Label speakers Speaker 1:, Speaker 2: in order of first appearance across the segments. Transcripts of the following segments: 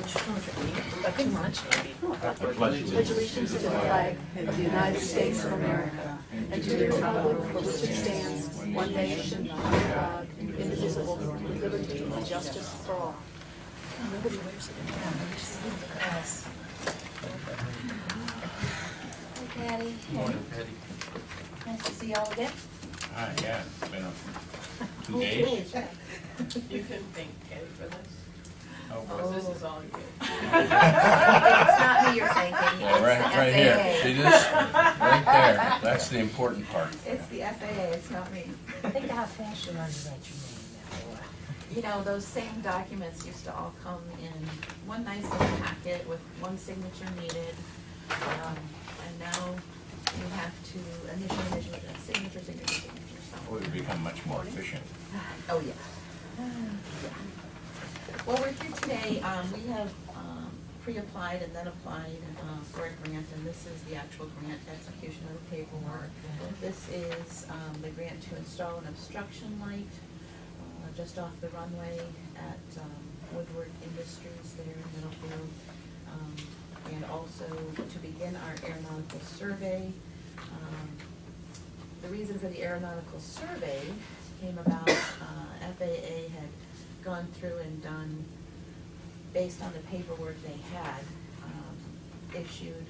Speaker 1: I think much maybe. Pledge allegiance to the flag of the United States of America and to the republic for which it stands, one nation, under God, indivisible, with liberty and justice for all. Nobody wears it.
Speaker 2: Hey, Patty.
Speaker 3: Morning, Patty.
Speaker 2: Nice to see y'all again.
Speaker 3: Yeah, it's been 2 days.
Speaker 4: You can thank Patty for this,
Speaker 3: Oh,
Speaker 4: because this is all you.
Speaker 2: It's not me you're thanking.
Speaker 3: Yeah, right here. See this? Right there. That's the important part.
Speaker 2: It's the FAA, it's not me.
Speaker 5: Think how fast you learn to write your name.
Speaker 2: You know, those same documents used to all come in one nice little packet with one signature needed. And now you have to initial, signature. So.
Speaker 3: We've become much more efficient.
Speaker 2: Oh, yeah. Well, we're here today, we have pre-applied and then applied for a grant, and this is the actual grant execution of the paperwork. This is the grant to install an obstruction light just off the runway at Woodward Industries there in Middlefield. And also to begin our aeronautical survey. The reason for the aeronautical survey came about, FAA had gone through and done, based on the paperwork they had, issued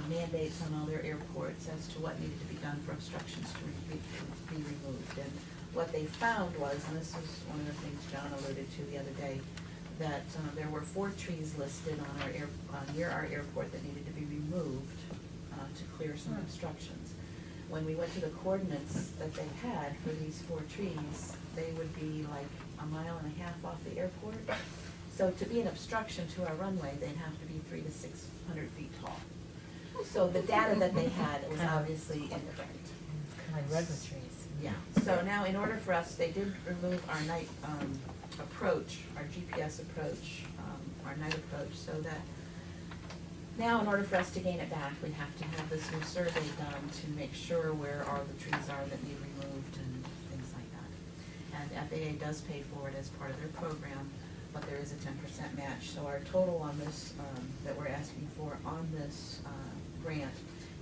Speaker 2: mandates on all their airports as to what needed to be done for obstructions to be removed. And what they found was, and this was one of the things John alluded to the other day, that there were 4 trees listed on our near our airport that needed to be removed to clear some obstructions. When we went to the coordinates that they had for these 4 trees, they would be like 1.5 miles off the airport. So to be an obstruction to our runway, they'd have to be 300 to 600 feet tall. So the data that they had was obviously incorrect.
Speaker 5: It's kind of like redwood trees.
Speaker 2: Yeah, so now in order for us, they did remove our night approach, our GPS approach, our night approach, so that now in order for us to gain it back, we have to have this new survey done to make sure where all the trees are that need removed and things like that. And FAA does pay for it as part of their program, but there is a 10% match. So our total on this, that we're asking for on this grant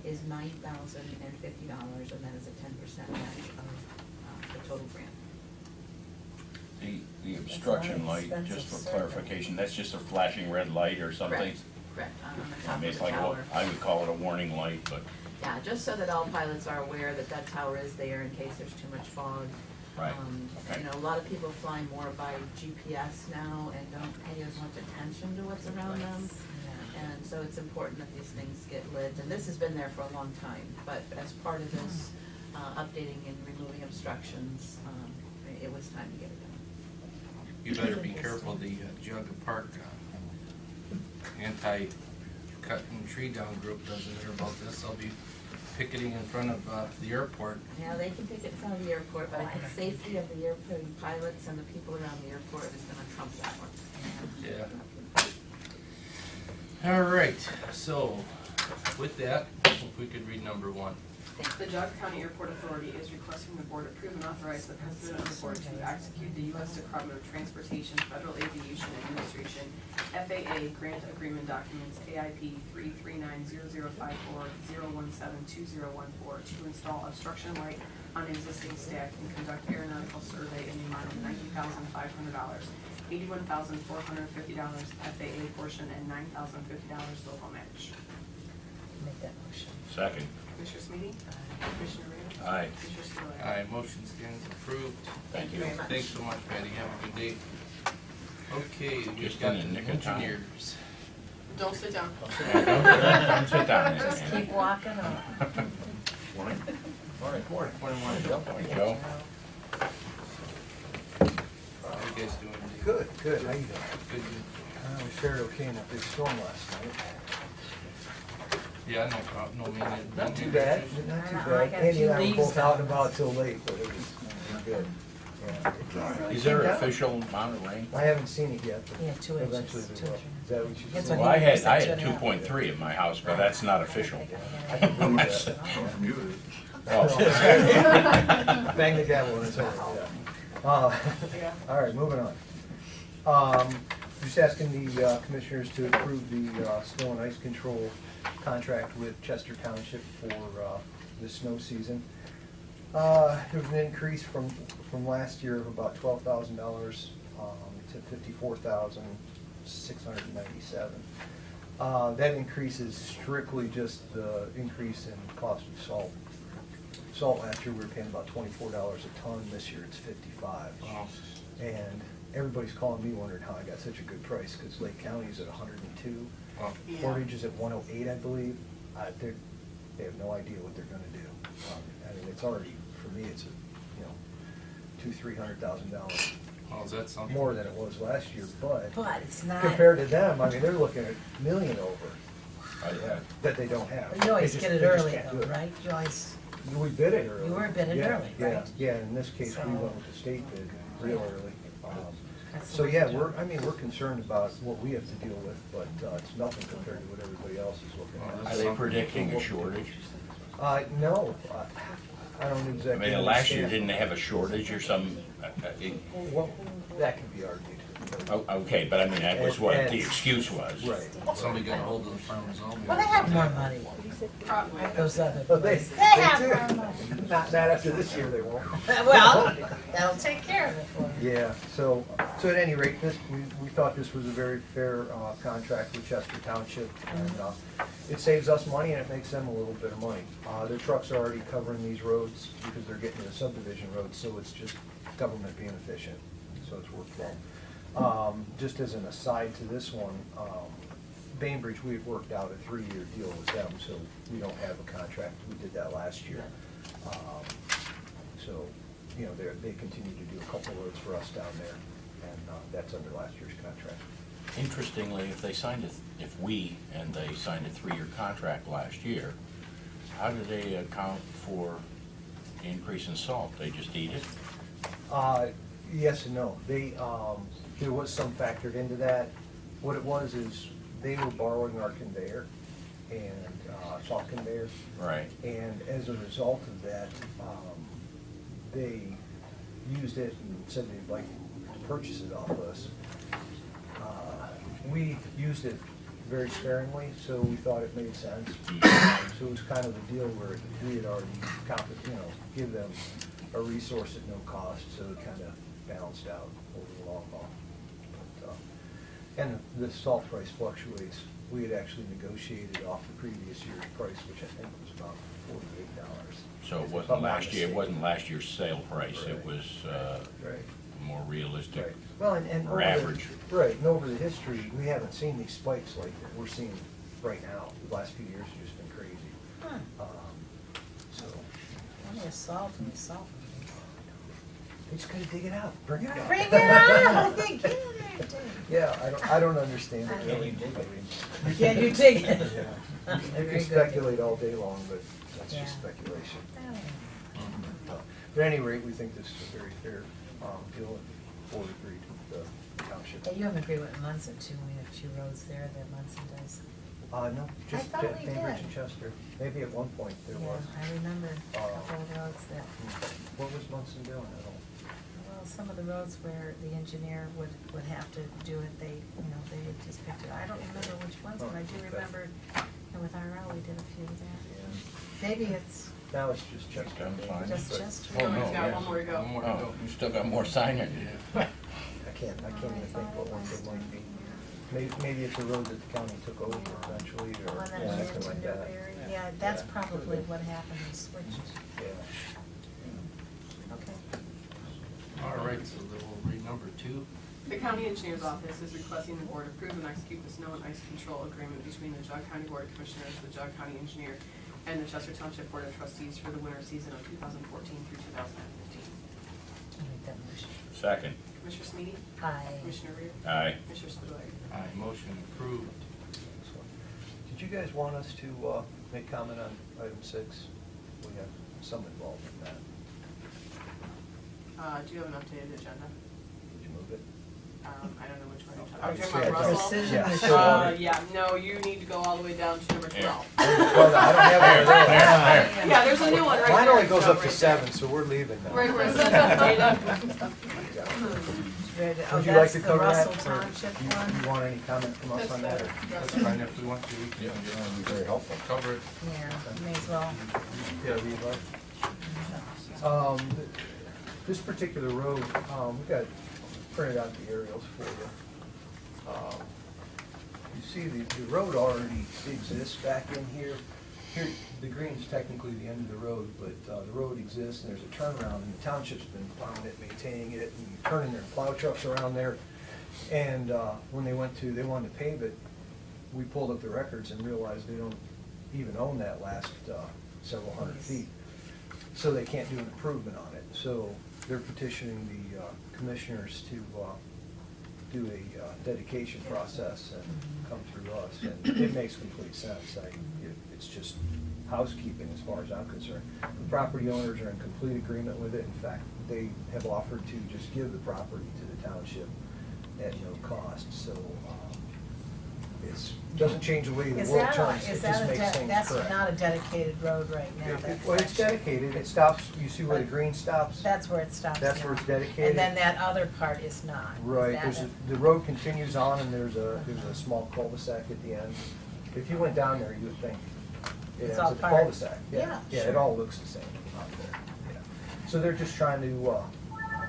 Speaker 2: is $9,050, and that is a 10% match of the total grant.
Speaker 3: The obstruction light, just for clarification, that's just a flashing red light or something?
Speaker 2: Correct, on the
Speaker 3: I
Speaker 2: top
Speaker 3: mean,
Speaker 2: of
Speaker 3: it's
Speaker 2: the
Speaker 3: like,
Speaker 2: tower.
Speaker 3: I would call it a warning light, but,
Speaker 2: Yeah, just so that all pilots are aware that that tower is there in case there's too much fog.
Speaker 3: right, okay.
Speaker 2: You know, a lot of people fly more by GPS now and don't pay as much attention to what's around them. And so it's important that these things get lit, and this has been there for a long time, but as part of this updating and removing obstructions, it was time to get it done.
Speaker 6: You better be careful, the Geauga Park anti-cutting tree down group doesn't hear about this. They'll be picketing in front of the airport.
Speaker 2: Yeah, they can pick it in front of the airport, but I think safety of the airplane pilots and the people around the airport is gonna trump that one.
Speaker 6: Yeah. All right, so with that, if we could read number 1.
Speaker 4: The Geauga County Airport Authority is requesting the board approve and authorize the president of the board to execute the U.S. Department of Transportation Federal Aviation Administration FAA grant agreement documents AIP 3390054-0172014 to install obstruction light on existing stack and conduct aeronautical survey in the amount of $90,500, $81,450 FAA portion, and $9,050 local match.
Speaker 5: Make that motion.
Speaker 3: Second.
Speaker 4: Commissioner Smeedy? Commissioner Rea?
Speaker 3: Aye.
Speaker 4: Commissioner Spillier?
Speaker 6: Aye, motion stands approved.
Speaker 3: Thank you.
Speaker 2: very much.
Speaker 6: Thanks so much, Patty. Have a good day. Okay, we've
Speaker 3: Just
Speaker 6: got
Speaker 3: in the nick of time.
Speaker 6: engineers.
Speaker 4: Don't sit down.
Speaker 3: Don't sit down there.
Speaker 5: Just keep walking up.
Speaker 3: Morning.
Speaker 6: Morning, Joe.
Speaker 3: Morning, Joe.
Speaker 6: How you guys doing?
Speaker 7: Good, good, how you doing?
Speaker 6: Good.
Speaker 7: We fared okay in that big storm last night.
Speaker 6: Yeah, no problem. No maintenance.
Speaker 7: Not too bad, not too
Speaker 5: I
Speaker 7: bad.
Speaker 5: got a
Speaker 7: Andy
Speaker 5: few
Speaker 7: and I were
Speaker 5: leaves
Speaker 7: both out and
Speaker 5: down.
Speaker 7: about till late, but it was good. Yeah.
Speaker 3: Is there an official amount of rain?
Speaker 7: I haven't seen it yet,
Speaker 5: Yeah,
Speaker 7: but
Speaker 5: 2 inches,
Speaker 7: eventually
Speaker 5: 2
Speaker 7: we will.
Speaker 5: inches.
Speaker 7: Is that what you
Speaker 5: That's
Speaker 7: said?
Speaker 5: what
Speaker 3: Well, I had
Speaker 5: Two and a half.
Speaker 3: 2.3 at my house, but that's not official.
Speaker 7: I can believe
Speaker 3: That's-
Speaker 7: that.
Speaker 3: Oh.
Speaker 7: Bang the gavel when it's over, yeah. All right, moving on. Just asking the commissioners to approve the snow and ice control contract with Chester Township for the snow season. There was an increase from last year of about $12,000 to $54,697. That increase is strictly just the increase in cost of salt. Salt last year we were paying about $24 a ton. This year it's $55. And everybody's calling me wondering how I got such a good price, because Lake County's at 102,
Speaker 6: Well,
Speaker 4: Yeah.
Speaker 7: Portage is at 108, I believe. They have no idea what they're gonna do. I mean, it's already, for me, it's $200,000-300,000
Speaker 6: well, is that something?
Speaker 7: more than it was last year, but
Speaker 5: But it's not.
Speaker 7: compared to them, I mean, they're looking at $1 million over
Speaker 3: I-
Speaker 7: that they don't have.
Speaker 5: You always
Speaker 7: They
Speaker 5: get
Speaker 7: just-
Speaker 5: it
Speaker 7: they just
Speaker 5: early
Speaker 7: can't do
Speaker 5: though,
Speaker 7: it.
Speaker 5: right? You always,
Speaker 7: We bid it early.
Speaker 5: You were bidded
Speaker 7: Yeah,
Speaker 5: early,
Speaker 7: yeah,
Speaker 5: right?
Speaker 7: Yeah, in this case, we
Speaker 5: So-
Speaker 7: went with the state bid real early.
Speaker 5: that's the
Speaker 7: So,
Speaker 5: way
Speaker 7: yeah,
Speaker 5: to do
Speaker 7: we're
Speaker 5: it.
Speaker 7: concerned about what we have to deal with, but it's nothing compared to what everybody else is looking
Speaker 3: Are
Speaker 7: at.
Speaker 3: they predicting a shortage?
Speaker 7: No, I don't
Speaker 3: I
Speaker 7: exactly.
Speaker 3: mean, last year,
Speaker 7: understand.
Speaker 3: didn't they have a shortage or some,
Speaker 7: Well, that can be argued.
Speaker 3: okay, but I mean, that was what
Speaker 7: And-
Speaker 3: the excuse was.
Speaker 7: Right.
Speaker 6: Somebody got hold of the farmer's own.
Speaker 5: Well, they have more money,
Speaker 4: Probably.
Speaker 5: those other
Speaker 7: But they
Speaker 5: places. They have
Speaker 7: do.
Speaker 5: more money.
Speaker 7: Not after this year, they won't.
Speaker 5: Well, that'll take care of it for you.
Speaker 7: Yeah, so at any rate, we thought this was a very fair contract with Chester Township, and it saves us money and it makes them a little bit of money. Their trucks are already covering these roads because they're getting the subdivision roads, so it's just government being efficient, so it's worthwhile. Just as an aside to this one, Bainbridge, we had worked out a 3-year deal with them, so we don't have a contract. We did that last year. So, they continue to do a couple roads for us down there, and that's under last year's contract.
Speaker 3: Interestingly, if they signed we signed a 3-year contract last year, how do they account for the increase in salt? They just eat it?
Speaker 7: Yes and no. There was some factored into that. What it was is, they were borrowing our conveyor and salt conveyor.
Speaker 3: Right.
Speaker 7: And as a result of that, they used it and said they'd like to purchase it off us. We used it very sparingly, so we thought it made sense. So it was kind of a deal where we had already, give them a resource at no cost, so it kind of balanced out over the long haul. But, and the salt price fluctuates. We had actually negotiated off the previous year's price, which I think was about $48.
Speaker 3: So it
Speaker 7: If
Speaker 3: wasn't
Speaker 7: I'm not
Speaker 3: last year, it
Speaker 7: mistaken.
Speaker 3: wasn't last year's sale price, it
Speaker 7: Right.
Speaker 3: was
Speaker 7: Right.
Speaker 3: more realistic.
Speaker 7: Right. Well, and
Speaker 3: Or
Speaker 7: over the-
Speaker 3: average.
Speaker 7: Right, and over the history, we haven't seen these spikes like that we're seeing right now. The last few years have just been crazy.
Speaker 5: Huh.
Speaker 7: So,
Speaker 5: Only a salt and a salt.
Speaker 7: they just gotta dig it out, bring it out.
Speaker 5: Bring it out, get in there, dig.
Speaker 7: Yeah, I don't understand it.
Speaker 5: Can
Speaker 7: really.
Speaker 5: you dig
Speaker 7: I mean,
Speaker 5: Can you dig it?
Speaker 7: yeah. You
Speaker 5: Very
Speaker 7: can
Speaker 5: good.
Speaker 7: speculate all day long, but that's just
Speaker 5: Yeah.
Speaker 7: speculation.
Speaker 5: Oh.
Speaker 7: But at any rate, we think this is a very fair deal, and board agreed with the township.
Speaker 5: Yeah, you have agreed with Munson too, we have a few roads there that Munson does.
Speaker 7: No, just
Speaker 5: thought we
Speaker 7: Cambridge
Speaker 5: did.
Speaker 7: and Chester. Maybe at one point there
Speaker 5: Yeah,
Speaker 7: was.
Speaker 5: I remember a couple of roads that,
Speaker 7: What was Munson doing at all?
Speaker 5: well, some of the roads where the engineer would have to do it, they would just pick it. I don't remember which ones, but I do remember, and with RL, we did a few there.
Speaker 7: Yeah.
Speaker 5: Maybe it's
Speaker 7: Now it's just Chester.
Speaker 3: I'm fine.
Speaker 5: just
Speaker 7: But
Speaker 5: Chester.
Speaker 3: Oh, no,
Speaker 4: We've got
Speaker 3: yeah.
Speaker 4: one more to go.
Speaker 6: One more to
Speaker 3: Oh,
Speaker 6: go.
Speaker 3: you still got more signing.
Speaker 7: I can't even think what ones it might be. Maybe it's a road that the county took over eventually, or
Speaker 5: One that went
Speaker 7: something
Speaker 5: into
Speaker 7: like that.
Speaker 5: Newberry. Yeah, that's
Speaker 7: Yeah,
Speaker 5: probably
Speaker 7: could've
Speaker 5: what happened, we switched.
Speaker 7: Yeah.
Speaker 5: Okay.
Speaker 6: All right, so then we'll read number 2.
Speaker 4: The county engineer's office is requesting the board approve and execute the snow and ice control agreement between the Geauga County Board of Commissioners, the Geauga County Engineer, and the Chester Township Board of Trustees for the winter season of 2014 through 2015.
Speaker 5: I'll make that motion.
Speaker 3: Second.
Speaker 4: Commissioner Smeedy?
Speaker 5: Aye.
Speaker 4: Commissioner Rea?
Speaker 3: Aye.
Speaker 4: Commissioner Spudler?
Speaker 6: Aye, motion approved.
Speaker 7: Excellent. Did you guys want us to make comment on item 6? We have some involvement in that.
Speaker 4: Do you have an updated agenda?
Speaker 7: Did you move it?
Speaker 4: I don't know which one you're
Speaker 7: I
Speaker 4: talking
Speaker 7: would
Speaker 4: about.
Speaker 7: say
Speaker 4: Russell?
Speaker 5: Precision
Speaker 7: Yeah,
Speaker 5: machine.
Speaker 7: still on it.
Speaker 4: Yeah, no, you need to go all the way down to number 12.
Speaker 7: Well, I don't have it there.
Speaker 4: Yeah, there's a new one right there.
Speaker 7: Mine only goes
Speaker 4: Joe,
Speaker 7: up to
Speaker 4: right
Speaker 7: 7, so we're leaving now.
Speaker 4: there. Right where it says updated.
Speaker 5: ready. Oh,
Speaker 7: Would you like
Speaker 5: that's
Speaker 7: to
Speaker 5: the
Speaker 7: cover that?
Speaker 5: Russell
Speaker 7: or
Speaker 5: Township
Speaker 7: you-
Speaker 5: one?
Speaker 7: You want any comment from us
Speaker 4: That's
Speaker 7: on that?
Speaker 4: fine.
Speaker 7: or-
Speaker 6: That's fine if we want to, we can
Speaker 3: Yeah,
Speaker 6: just
Speaker 3: that'd be very helpful.
Speaker 6: cover it.
Speaker 5: Yeah, may as well.
Speaker 7: Yeah, we'd like. This particular road, we got printed out the aerials for you. You see the road already exists back in here. Here, the green's technically the end of the road, but the road exists and there's a turnaround and the township's been plowing it, maintaining it, and turning their plow trucks around there. And when they wanted to pave it, we pulled up the records and realized they don't even own that last several hundred feet. So they can't do an improvement on it. So they're petitioning the commissioners to do a dedication process and come through us. And it makes complete sense. It's just housekeeping as far as I'm concerned. The property owners are in complete agreement with it. In fact, they have offered to just give the property to the township at no cost. So doesn't change the way the
Speaker 5: Is
Speaker 7: world
Speaker 5: that,
Speaker 7: turns.
Speaker 5: is
Speaker 7: It
Speaker 5: that
Speaker 7: just
Speaker 5: a,
Speaker 7: makes things
Speaker 5: that's
Speaker 7: correct.
Speaker 5: not a dedicated road right now, that
Speaker 7: Well, it's
Speaker 5: section.
Speaker 7: dedicated, it stops, you see where the green stops?
Speaker 5: That's where it stops
Speaker 7: That's
Speaker 5: now.
Speaker 7: where it's dedicated?
Speaker 5: And then that other part is not. Is
Speaker 7: Right,
Speaker 5: that
Speaker 7: there's,
Speaker 5: it?
Speaker 7: the road continues on and there's a small cul-de-sac at the end. If you went down there, you would think it
Speaker 5: It's
Speaker 7: ends
Speaker 5: all
Speaker 7: at the
Speaker 5: part-
Speaker 7: cul-de-sac.
Speaker 5: yeah,
Speaker 7: Yeah,
Speaker 5: sure.
Speaker 7: it all looks the same out there, yeah. So they're just trying to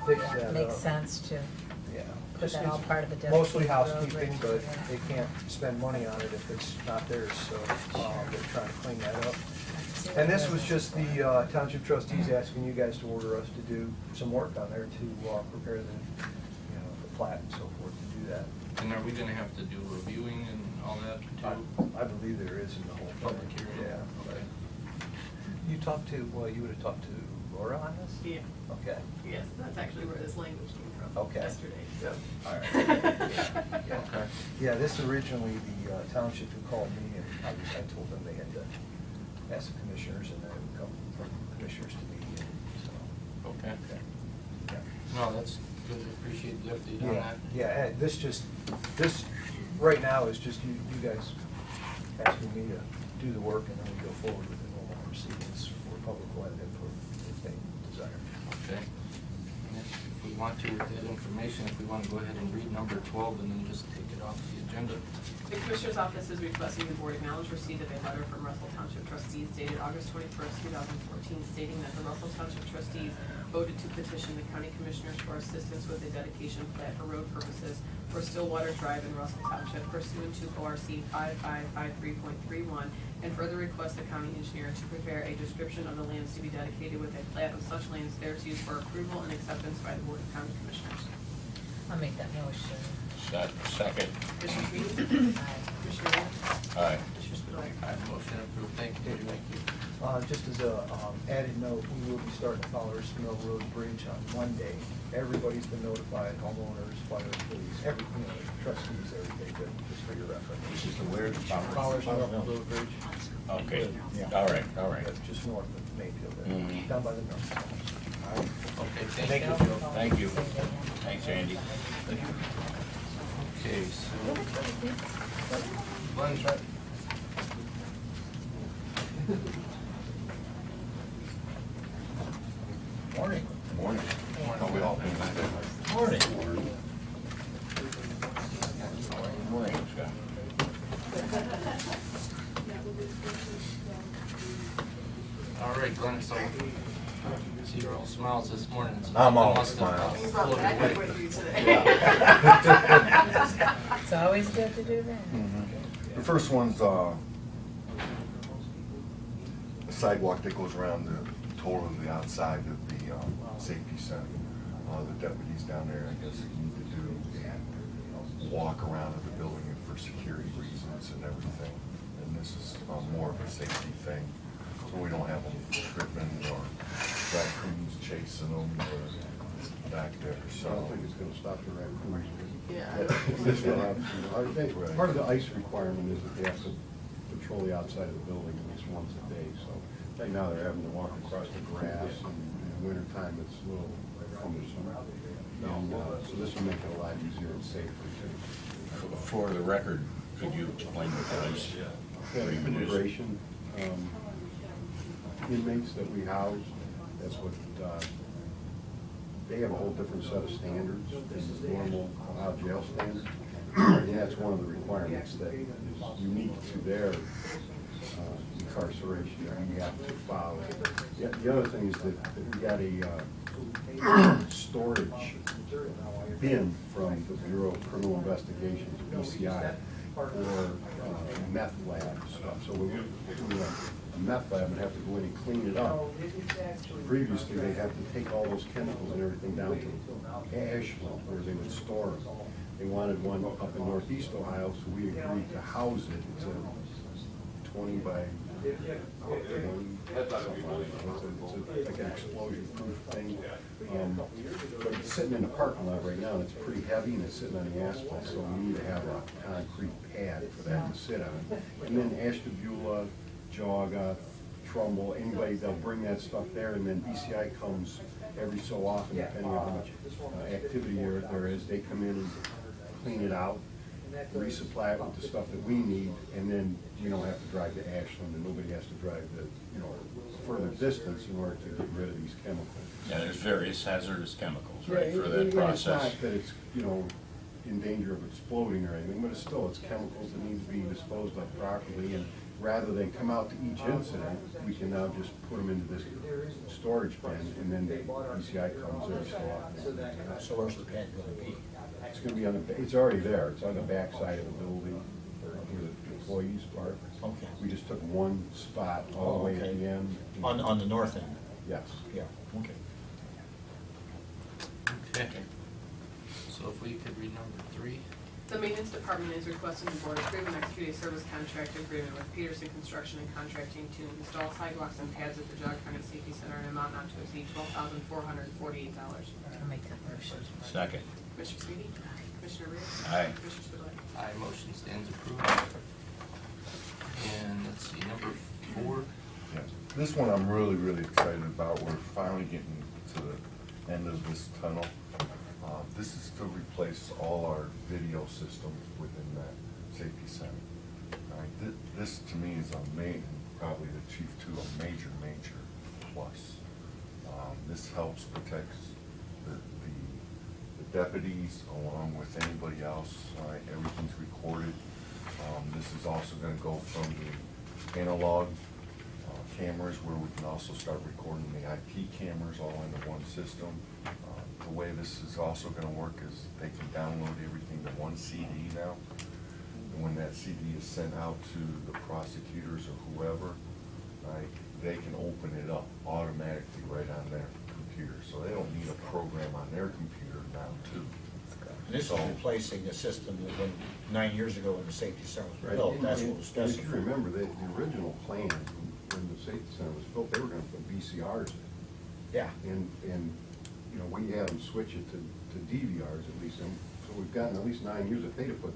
Speaker 7: fix that up.
Speaker 5: Makes sense to
Speaker 7: Yeah.
Speaker 5: put
Speaker 7: Just-
Speaker 5: that all
Speaker 7: it's
Speaker 5: part of the dedicated road.
Speaker 7: Mostly housekeeping,
Speaker 5: right
Speaker 7: but
Speaker 5: through
Speaker 7: they
Speaker 5: there.
Speaker 7: can't spend money on it if it's not theirs, so they're trying to clean that up.
Speaker 5: See
Speaker 7: And
Speaker 5: what
Speaker 7: this
Speaker 5: it
Speaker 7: was
Speaker 5: is.
Speaker 7: just the township trustees asking you guys to order us to do some work on there to prepare the plat and so forth to do that.
Speaker 6: And are we gonna have to do reviewing and all that too?
Speaker 7: I believe there is in the whole thing.
Speaker 6: Public hearing?
Speaker 7: Yeah.
Speaker 6: Okay.
Speaker 7: You talked to, well, you would have talked to Laura on this?
Speaker 4: Yeah,
Speaker 7: Okay.
Speaker 4: yes, that's actually where this language came from
Speaker 7: Okay.
Speaker 4: yesterday.
Speaker 7: Yeah. All right.
Speaker 6: Okay.
Speaker 7: Yeah, this originally, the township who called me, and I told them they had to ask the commissioners, and then it would come from commissioners to me, and so.
Speaker 6: Okay.
Speaker 7: Yeah.
Speaker 6: No, that's good, appreciate the update on
Speaker 7: Yeah,
Speaker 6: that.
Speaker 7: yeah, and this right now is just you guys asking me to do the work, and then we go forward with the normal proceedings for public land input if they desire.
Speaker 6: Okay. And if we want to, with that information, if we want to go ahead and read number 12 and then just take it off the agenda.
Speaker 4: The Commissioner's Office is requesting the Board acknowledge receipt of a letter from Russell Township trustees dated August 21st, 2014, stating that the Russell Township trustees voted to petition the County Commissioners for assistance with a dedication plat for road purposes for Stillwater Drive in Russell Township pursuant to ORC 5553.31, and further request the county engineer to prepare a description of the lands to be dedicated with a plat of such lands thereto for approval and acceptance by the Board of County Commissioners.
Speaker 5: I'll make that motion.
Speaker 3: Second.
Speaker 4: Commissioner Sweeney?
Speaker 5: Aye.
Speaker 4: Commissioner Rea?
Speaker 3: Aye.
Speaker 4: Commissioner Spudler?
Speaker 6: Motion approved, thank you.
Speaker 7: Thank you. Just as a added note, we will be starting the Fowler's Mill Road Bridge on Monday. Everybody's been notified, homeowners, fire police, trustees, everything, but just for your reference.
Speaker 3: This is the where the
Speaker 7: Fowler's Mill Road Bridge.
Speaker 3: Okay,
Speaker 7: Yeah.
Speaker 3: all right.
Speaker 7: That's just north of Mayfield, there,
Speaker 3: Mhm.
Speaker 7: down by the mill.
Speaker 6: Okay,
Speaker 7: Thank
Speaker 6: thank
Speaker 7: you,
Speaker 6: you.
Speaker 7: Joe.
Speaker 3: Thank you. Thanks, Andy.
Speaker 6: Okay, so. Glenn's right.
Speaker 7: Morning.
Speaker 3: Morning.
Speaker 5: Morning.
Speaker 3: We all been back.
Speaker 7: Morning.
Speaker 3: Morning, Scott.
Speaker 6: All right, Glenn, so, see you're all smiles this morning. so
Speaker 8: I'm all
Speaker 6: must have,
Speaker 8: smiles.
Speaker 4: You brought
Speaker 6: pulled
Speaker 4: that
Speaker 6: away.
Speaker 4: good with you today.
Speaker 5: It's always good to do that.
Speaker 8: The first one's a sidewalk that goes around the totally outside of the safety center. The deputies down there, I guess, need to do walk around of the building for security reasons and everything. And this is more of a safety thing, so we don't have them tripping or raccoons chasing them back there,
Speaker 9: I
Speaker 8: so.
Speaker 9: don't think it's gonna stop the raccoons.
Speaker 4: Yeah.
Speaker 9: This will have,
Speaker 8: Right.
Speaker 9: part of the ice requirement is that they have to patrol the outside of the building at least once a day, so right now they're having to walk across the grass, and in the wintertime, it's a little cumbersome. And, so this will make it a lot easier and safer too.
Speaker 3: For the record, could you explain what the ice agreement is?
Speaker 9: Immigration, inmates that we house, that's what, they have a whole different set of standards than normal jail standards. And that's one of the requirements that is unique to their incarceration that we have to follow. The other thing is that we got a storage bin from the Bureau of Criminal Investigations, BCI, for meth lab stuff. So we a meth lab would have to go in and clean it up. Previously, they'd have to take all those chemicals and everything down to Ashland, where they would store them. They wanted one up in Northeast Ohio, so we agreed to house it. It's a 20 by 20, it's like an explosion-proof thing. But it's sitting in the parking lot right now, and it's pretty heavy, and it's sitting on the asphalt, so we need to have a concrete pad for that to sit on. And then Ashtabula, Geauga, Trumbull, anybody, they'll bring that stuff there, and then BCI comes every so often, depending on how much activity there is. They come in and clean it out, resupply it with the stuff that we need, and then we don't have to drive to Ashland, and nobody has to drive the, further distance in order to get rid of these chemicals.
Speaker 3: Yeah, there's various hazardous chemicals, right,
Speaker 9: Yeah,
Speaker 3: for
Speaker 9: and
Speaker 3: that
Speaker 9: it's
Speaker 3: process.
Speaker 9: not that it's, in danger of exploding or anything, but it's chemicals that need to be disposed of properly, and rather than come out to each incident, we can now just put them into this storage bin, and then the BCI comes every so often.
Speaker 10: So where's the pad gonna be?
Speaker 9: It's gonna be on the, it's already there, it's on the back side of the building, where the employees park.
Speaker 10: Okay.
Speaker 9: We just took one spot all the way at the end.
Speaker 10: On the north end?
Speaker 9: Yes.
Speaker 10: Yeah, okay.
Speaker 6: Okay. So if we could read number 3.
Speaker 4: The Maintenance Department is requesting the board approve an executed service contract agreement with Peterson Construction and Contracting to install sidewalks and pads at the Geauga County Safety Center in an amount not to exceed $12,448.
Speaker 5: I'll make that motion.
Speaker 3: Second.
Speaker 4: Commissioner Sweetie? Commissioner Rea?
Speaker 3: Aye.
Speaker 4: Commissioner Spudler?
Speaker 6: Aye, motion stands approved. And let's see, number 4.
Speaker 8: Yes. This one I'm really, really excited about. We're finally getting to the end of this tunnel. This is to replace all our video systems within that safety center. This to me is probably the chief to a major, major plus. This helps protect the deputies along with anybody else. Everything's recorded. This is also going to go from the analog cameras where we can also start recording the IP cameras all into one system. The way this is also going to work is they can download everything to one CD now. And when that CD is sent out to the prosecutors or whoever, they can open it up automatically right on their computer. So they don't need a program on their computer now too.
Speaker 10: And this is replacing the system that when 9 years ago when the safety center was built, that's what was
Speaker 9: If
Speaker 10: destined
Speaker 9: you
Speaker 10: for.
Speaker 9: remember, the original plan when the safety center was built, they were gonna put VCRs in.
Speaker 10: Yeah.
Speaker 9: And we had them switch it to DVRs at least, and so we've gotten at least 9 years. If they'd have put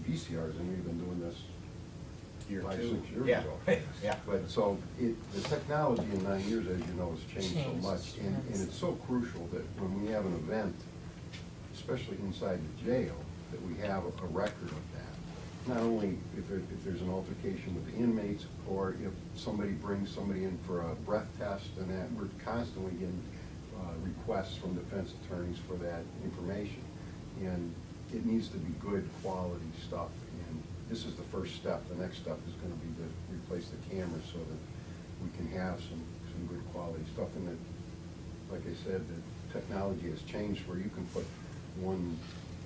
Speaker 9: VCRs in, we've been doing this
Speaker 10: Year
Speaker 9: 5,
Speaker 10: two.
Speaker 9: 6 years
Speaker 10: Yeah.
Speaker 9: ago.
Speaker 10: Yeah.
Speaker 9: But so, the technology in 9 years, as you know, has changed so
Speaker 5: Changed,
Speaker 9: much, and
Speaker 5: yes.
Speaker 9: it's so crucial that when we have an event, especially inside the jail, that we have a record of that. Not only if there's an altercation with the inmates, or if somebody brings somebody in for a breath test, and that, we're constantly getting requests from defense attorneys for that information. And it needs to be good quality stuff, and this is the first step. The next step is gonna be to replace the cameras so that we can have some good quality stuff. And that, like I said, the technology has changed where you can put one,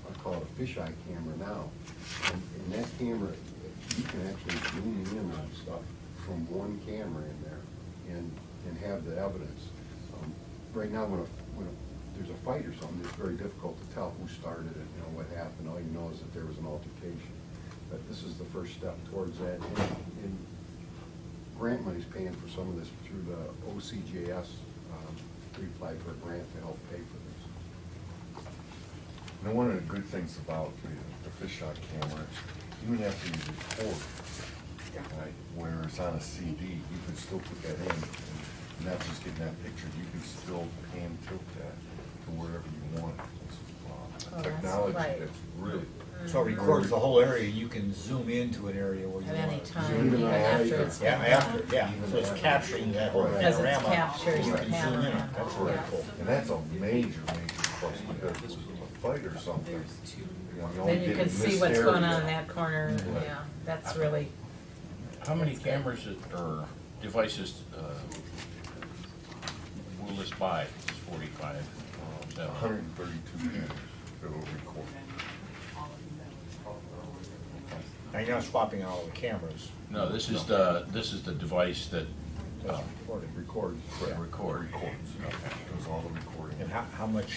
Speaker 9: I call it a fisheye camera now, and that camera, you can actually zoom in on stuff from one camera in there and have the evidence. Right now, when there's a fight or something, it's very difficult to tell who started it, what happened. All you know is that there was an altercation. But this is the first step towards that. And grant money's paying for some of this through the OCJS. We applied for a grant to help pay for this.
Speaker 8: Now, one of the good things about the fisheye camera, even after you record, where it's on a CD, you can still put that in, and not just getting that picture, you can still hand tilt that to wherever you want. It's
Speaker 5: Oh, that's
Speaker 8: technology
Speaker 5: right.
Speaker 8: that's really
Speaker 10: So it records the whole area, you can zoom into an area where you
Speaker 5: At
Speaker 10: want.
Speaker 5: any time,
Speaker 9: Zoom in
Speaker 5: even
Speaker 9: all
Speaker 5: after
Speaker 9: later.
Speaker 5: it's
Speaker 10: Yeah,
Speaker 5: been
Speaker 10: after,
Speaker 5: done.
Speaker 10: yeah, so it's capturing that whole
Speaker 9: Right.
Speaker 5: As it
Speaker 10: panorama.
Speaker 5: captures
Speaker 10: You
Speaker 5: the
Speaker 10: can zoom in on it,
Speaker 5: panorama.
Speaker 10: that's really
Speaker 5: Yeah.
Speaker 10: cool.
Speaker 8: And that's a major plus because if it was a fight or something, you know, you only
Speaker 5: Then you
Speaker 8: get
Speaker 5: can
Speaker 8: in
Speaker 5: see
Speaker 8: this
Speaker 5: what's going on
Speaker 8: area.
Speaker 5: in that corner,
Speaker 8: Right.
Speaker 5: yeah, that's really,
Speaker 3: How many
Speaker 5: That's good.
Speaker 3: cameras or devices will this buy, this 45? Is that-
Speaker 8: 132 cameras that will record.
Speaker 10: Now, you're not swapping out all the cameras.
Speaker 3: No, this is the device that
Speaker 10: That's recording.
Speaker 8: Records.
Speaker 3: Record.
Speaker 8: Records.
Speaker 3: Okay.
Speaker 8: Does all the recording.
Speaker 10: And how much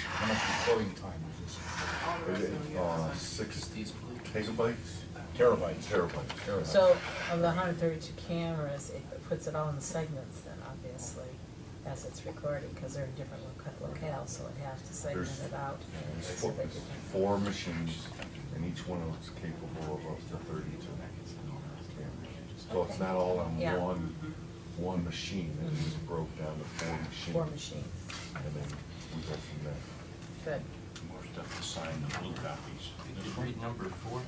Speaker 10: recording time is
Speaker 8: Is it, 6
Speaker 6: These blue.
Speaker 8: gigabytes?
Speaker 10: this? Terabytes.
Speaker 8: Terabytes.
Speaker 5: so of the 132 cameras, it puts it all in the segments then, obviously, as it's recording, because they're in different locales, so it has to segment
Speaker 8: There's-
Speaker 5: it out.
Speaker 8: There's
Speaker 5: so they can-
Speaker 8: 4 machines, and each one of them is capable of up to 32 cameras. So it's not all on
Speaker 5: Yeah.
Speaker 8: one machine, it's just broke down to 4 machines.
Speaker 5: 4 machines,
Speaker 8: And then we go from there.
Speaker 5: good.
Speaker 3: More stuff to sign the blue copies.
Speaker 6: Just read number 4.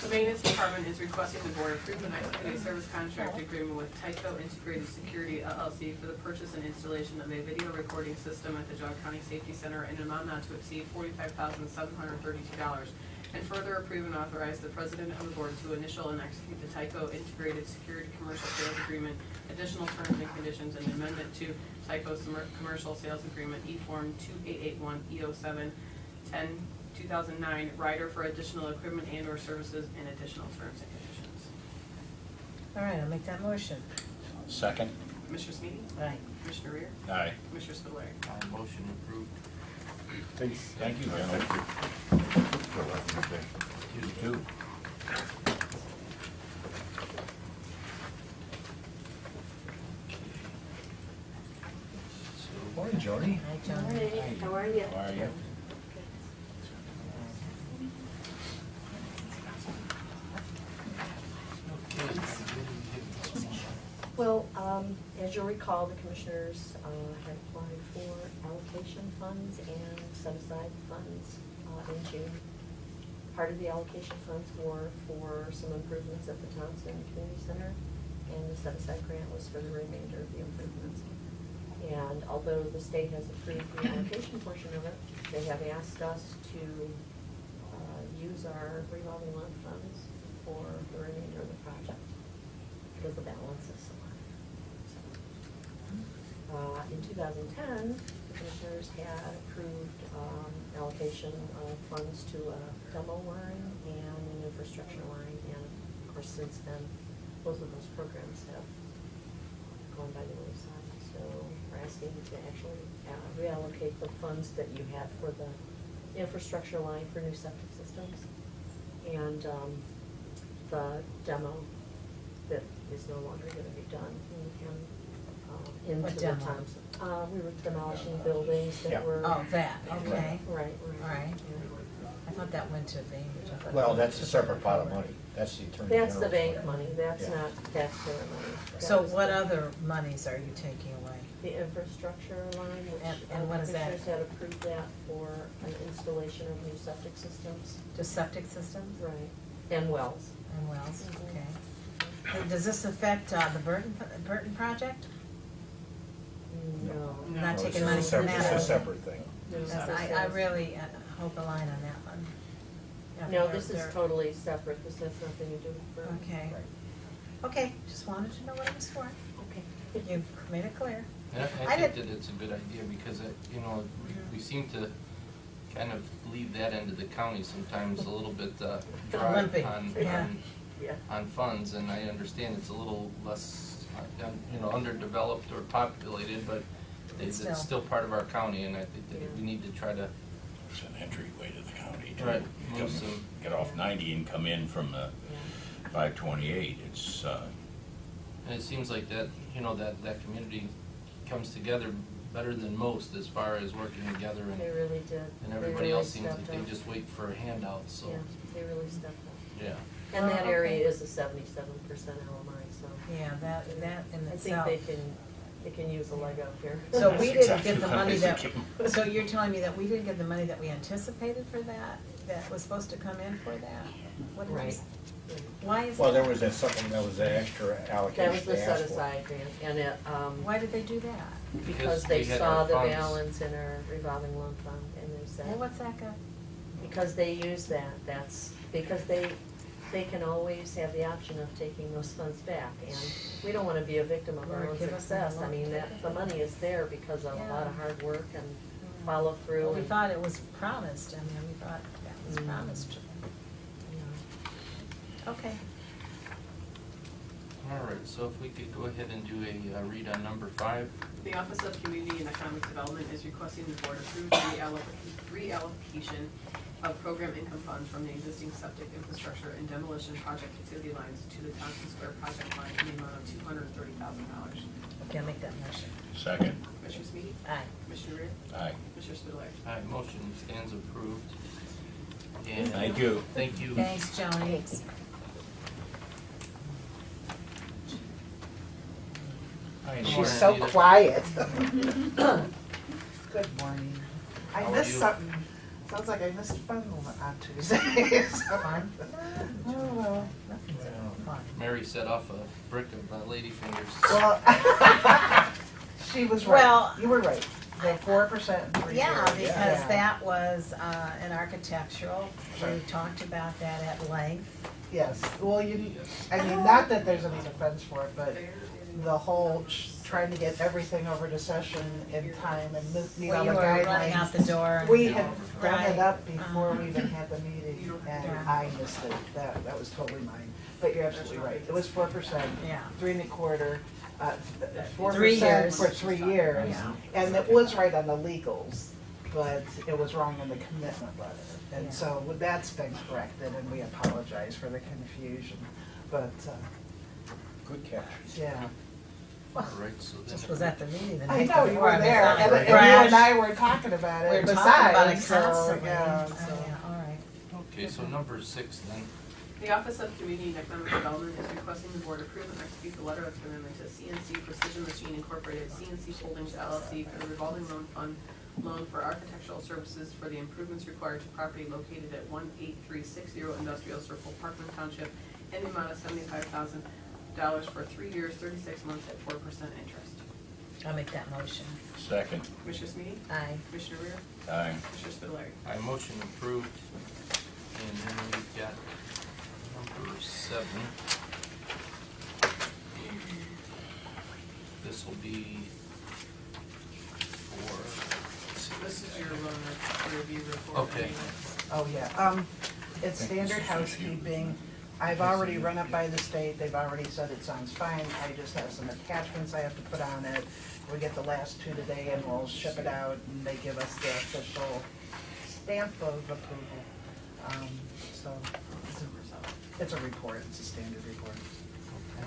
Speaker 4: The Maintenance Department is requesting the board approve an executive service contract agreement with Tyco Integrated Security LLC for the purchase and installation of a video recording system at the Geauga County Safety Center in an amount not to exceed $45,732. And further approve and authorize the president of the board to initial and execute the Tyco Integrated Security Commercial Sales Agreement, additional terms and conditions, and amendment to Tyco's Commercial Sales Agreement, E-Form 2881 E07 10/2009, rider for additional equipment and/or services and additional terms and conditions.
Speaker 5: All right, I'll make that motion.
Speaker 3: Second?
Speaker 4: Commissioner Smeedy?
Speaker 5: Aye.
Speaker 4: Commissioner Rea?
Speaker 3: Aye.
Speaker 4: Commissioner Spudler?
Speaker 6: Motion approved.
Speaker 3: Thank you, gentlemen.
Speaker 8: Good luck with that.
Speaker 3: You too.
Speaker 10: Morning, Joni.
Speaker 5: Hi, John.
Speaker 1: How are you?
Speaker 3: How are you?
Speaker 1: Well, as you'll recall, the commissioners had applied for allocation funds and set aside funds in June. Part of the allocation funds were for some improvements at the Townsend Community Center, and the set aside grant was for the remainder of the improvements. And although the state has approved the allocation portion of it, they have asked us to use our revolving loan funds for the remainder of the project, because the balance is so high. In 2010, the commissioners had approved allocation of funds to a demo line and an infrastructure line, and of course, since then, both of those programs have gone by the wayside. So we're asking to actually reallocate the funds that you had for the infrastructure line for new septic systems, and the demo that is no longer gonna be done, into
Speaker 5: What
Speaker 1: the
Speaker 5: demo?
Speaker 1: Thompson. We were demolishing buildings
Speaker 10: Yeah.
Speaker 1: that were.
Speaker 5: Oh, that, okay.
Speaker 1: Right,
Speaker 5: All right. I thought that went to Bainbridge. I thought
Speaker 10: Well,
Speaker 5: that
Speaker 10: that's
Speaker 5: went
Speaker 10: a
Speaker 5: to
Speaker 10: separate pot of
Speaker 5: Public.
Speaker 10: money, that's the attorney
Speaker 1: That's the
Speaker 10: general's
Speaker 1: bank money, that's
Speaker 10: Yeah.
Speaker 1: not taxpayer money. That
Speaker 5: So
Speaker 1: was
Speaker 5: what
Speaker 1: the-
Speaker 5: other monies are you taking away?
Speaker 1: The infrastructure line, which
Speaker 5: And what is that?
Speaker 1: commissioners had approved that for an installation of new septic systems.
Speaker 5: Just septic systems
Speaker 1: Right. And wells.
Speaker 5: and wells,
Speaker 1: Mhm.
Speaker 5: okay. Hey, does this affect the Burton project?
Speaker 1: No.
Speaker 5: Not
Speaker 10: No,
Speaker 5: taking
Speaker 10: it's
Speaker 5: money
Speaker 10: a
Speaker 5: from
Speaker 10: separate-
Speaker 5: that?
Speaker 10: It's a separate thing.
Speaker 1: No,
Speaker 5: Because
Speaker 1: this
Speaker 5: I
Speaker 1: is-
Speaker 5: really hope a line on that one. Yeah,
Speaker 1: No,
Speaker 5: they're-
Speaker 1: this is
Speaker 5: they're-
Speaker 1: totally separate, this has nothing to do with Burton.
Speaker 5: Okay. Okay, just wanted to know what it was for.
Speaker 1: Okay.
Speaker 5: You've made it clear.
Speaker 6: And
Speaker 5: I
Speaker 6: I think
Speaker 5: did-
Speaker 6: that it's a good idea because, we seem to kind of leave that end of the county sometimes a little bit dry
Speaker 5: Limping, yeah.
Speaker 1: Yeah.
Speaker 6: on funds, and I understand it's a little less, underdeveloped or populated, but it's
Speaker 5: Still.
Speaker 6: still part of our county, and I think that we need to try to,
Speaker 3: It's an entryway to the county. too.
Speaker 6: Right.
Speaker 3: Come-
Speaker 6: Move some-
Speaker 3: Get off 90 and come in from the 528. It's,
Speaker 6: and it seems like that, that community comes together better than most as far as working together,
Speaker 1: They really did.
Speaker 6: and
Speaker 1: They
Speaker 6: everybody
Speaker 1: really
Speaker 6: else seems
Speaker 1: stepped
Speaker 6: like they
Speaker 1: up.
Speaker 6: just wait for a handout, so,
Speaker 1: Yeah, they really stepped up.
Speaker 6: yeah.
Speaker 1: And that
Speaker 5: Oh,
Speaker 1: area
Speaker 5: okay.
Speaker 1: is a 77% LMI, so.
Speaker 5: Yeah, that in
Speaker 1: I
Speaker 5: itself.
Speaker 1: think they can use a leg up here.
Speaker 5: So we didn't
Speaker 3: Exactly
Speaker 5: get the
Speaker 3: what I
Speaker 5: money
Speaker 3: was
Speaker 5: that,
Speaker 3: thinking.
Speaker 5: so you're telling me that we didn't get the money that we anticipated for that? that was supposed to come in for that? What did you
Speaker 1: Right.
Speaker 5: s- Why is that?
Speaker 10: Well, there was that something, that was the extra allocation.
Speaker 1: That was the
Speaker 10: they asked
Speaker 1: set
Speaker 10: for.
Speaker 1: aside grant, and it,
Speaker 5: Why did they do that?
Speaker 1: because
Speaker 6: we
Speaker 1: they
Speaker 6: had
Speaker 1: saw
Speaker 6: our
Speaker 1: the
Speaker 6: funds.
Speaker 1: balance in our revolving loan fund, and they
Speaker 5: And
Speaker 1: said,
Speaker 5: what's that got?
Speaker 1: because they use that, that's, because they can always have the option of taking those funds back, and we don't wanna be a victim of our
Speaker 5: Or
Speaker 1: own
Speaker 5: give us
Speaker 1: success.
Speaker 5: another
Speaker 1: I mean,
Speaker 5: loan.
Speaker 1: that, the money is there because of a lot of
Speaker 5: Yeah.
Speaker 1: hard work and follow through
Speaker 5: Well, we
Speaker 1: and,
Speaker 5: thought it was promised, I mean, we thought that was
Speaker 1: Mm.
Speaker 5: promised to them.
Speaker 1: you know.
Speaker 5: Okay.
Speaker 6: All right, so if we could go ahead and do a read on number 5.
Speaker 4: The Office of Community and Economic Development is requesting the board approve reallocation of program income funds from the existing septic infrastructure and demolition project utility lines to the Thompson Square project line in the amount of $230,000.
Speaker 5: Okay, I'll make that motion.
Speaker 3: Second.
Speaker 4: Commissioner Sweetie?
Speaker 5: Aye.
Speaker 4: Commissioner Rea?
Speaker 3: Aye.
Speaker 4: Commissioner Spudler?
Speaker 6: Aye, motion stands approved. And
Speaker 3: Thank you.
Speaker 6: Thank you.
Speaker 5: Thanks, Joni.
Speaker 6: Hi,
Speaker 11: She's
Speaker 6: Lauren,
Speaker 11: so
Speaker 6: Anita.
Speaker 11: quiet. Good morning. I
Speaker 6: How are
Speaker 11: missed
Speaker 6: you?
Speaker 11: something. Sounds like I missed fun on Tuesdays.
Speaker 5: Fun?
Speaker 11: Oh, well.
Speaker 5: Nothing's fun.
Speaker 6: Mary set off a brick of lady fingers.
Speaker 11: Well, she was right.
Speaker 5: Well-
Speaker 11: You were right. The 4% and 3
Speaker 5: Yeah,
Speaker 11: years.
Speaker 5: because
Speaker 11: Yeah.
Speaker 5: that was an architectural, we
Speaker 11: Sure.
Speaker 5: talked about that at length.
Speaker 11: Yes. Well, I mean, not that there's any defense for it, but the whole trying to get everything over to session in time and meet all
Speaker 5: Well,
Speaker 11: the
Speaker 5: you were
Speaker 11: guidelines.
Speaker 5: running out the door. and-
Speaker 11: We had done
Speaker 5: Right.
Speaker 11: it up before we even had the meeting, and
Speaker 5: Yeah.
Speaker 11: I missed it. That was totally mine. But you're absolutely right. It was 4%,
Speaker 5: Yeah.
Speaker 11: 3 1/4, 4%
Speaker 5: 3 years.
Speaker 11: for 3 years.
Speaker 5: Yeah.
Speaker 11: And it was right on the legals, but it was wrong on the commitment letter. And
Speaker 5: Yeah.
Speaker 11: so that's been corrected, and we apologize for the confusion. But,
Speaker 10: Good catch.
Speaker 11: yeah.
Speaker 6: All right, so then.
Speaker 5: Just was at the meeting the
Speaker 11: I
Speaker 5: night
Speaker 11: know, you
Speaker 5: before,
Speaker 11: were
Speaker 5: I mean,
Speaker 11: there,
Speaker 5: it's not
Speaker 11: and
Speaker 5: like
Speaker 11: you
Speaker 5: we're
Speaker 11: and I
Speaker 5: rash.
Speaker 11: were talking about
Speaker 5: We
Speaker 11: it
Speaker 5: were talking about it
Speaker 11: besides, so,
Speaker 5: constantly.
Speaker 11: yeah,
Speaker 5: Oh,
Speaker 11: so.
Speaker 5: yeah, all right.
Speaker 6: Okay, so number 6 then.
Speaker 4: The Office of Community and Economic Development is requesting the board approve and execute the letter of commitment to CNC Precision Machine Incorporated, CNC Holdings LLC for the revolving loan fund loan for architectural services for the improvements required to property located at 18360 Industrial Circle, Parkland Township, in the amount of $75,000 for 3 years, 36 months at 4% interest.
Speaker 5: I'll make that motion.
Speaker 3: Second.
Speaker 4: Commissioner Sweetie?
Speaker 5: Aye.
Speaker 4: Commissioner Rea?
Speaker 3: Aye.
Speaker 4: Commissioner Spudler?
Speaker 6: Aye, motion approved. And then we've got number 7. This will be for, let's see.
Speaker 4: This is your loan review report.
Speaker 6: Okay.
Speaker 11: Oh, yeah, it's standard housekeeping. I've already run it by the state, they've already said it sounds fine, I just have some attachments I have to put on it. We get the last 2 today and we'll ship it out, and they give us the official stamp of approval. So, it's a report, it's a standard report.
Speaker 6: Okay.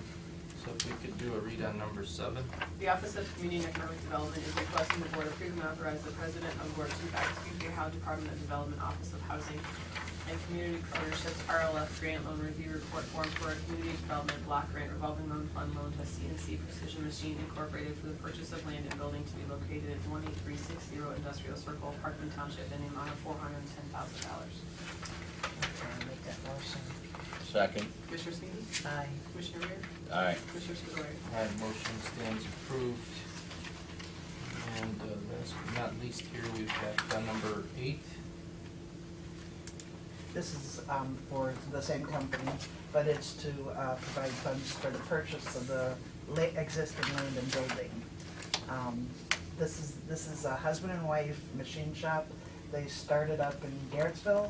Speaker 6: So if we could do a read on number 7.
Speaker 4: The Office of Community and Economic Development is requesting the board approve and authorize the president of the board to execute the Ohio Department of Development Office of Housing and Community Partnerships RLF Grant Loan Review Report Form for a Community Development Block Grant Revolving Loan Fund Loan to CNC Precision Machine Incorporated for the purchase of land and building to be located at 18360 Industrial Circle, Parkland Township, in the amount of $410,000.
Speaker 5: Okay, I'll make that motion.
Speaker 3: Second.
Speaker 4: Commissioner Sweetie?
Speaker 5: Aye.
Speaker 4: Commissioner Rea?
Speaker 3: Aye.
Speaker 4: Commissioner Spudler?
Speaker 6: Aye, motion stands approved. And last but not least here, we've got number 8.
Speaker 11: This is for the same company, but it's to provide funds for the purchase of the existing land and building. This is a husband and wife machine shop. They started up in Garrettsville,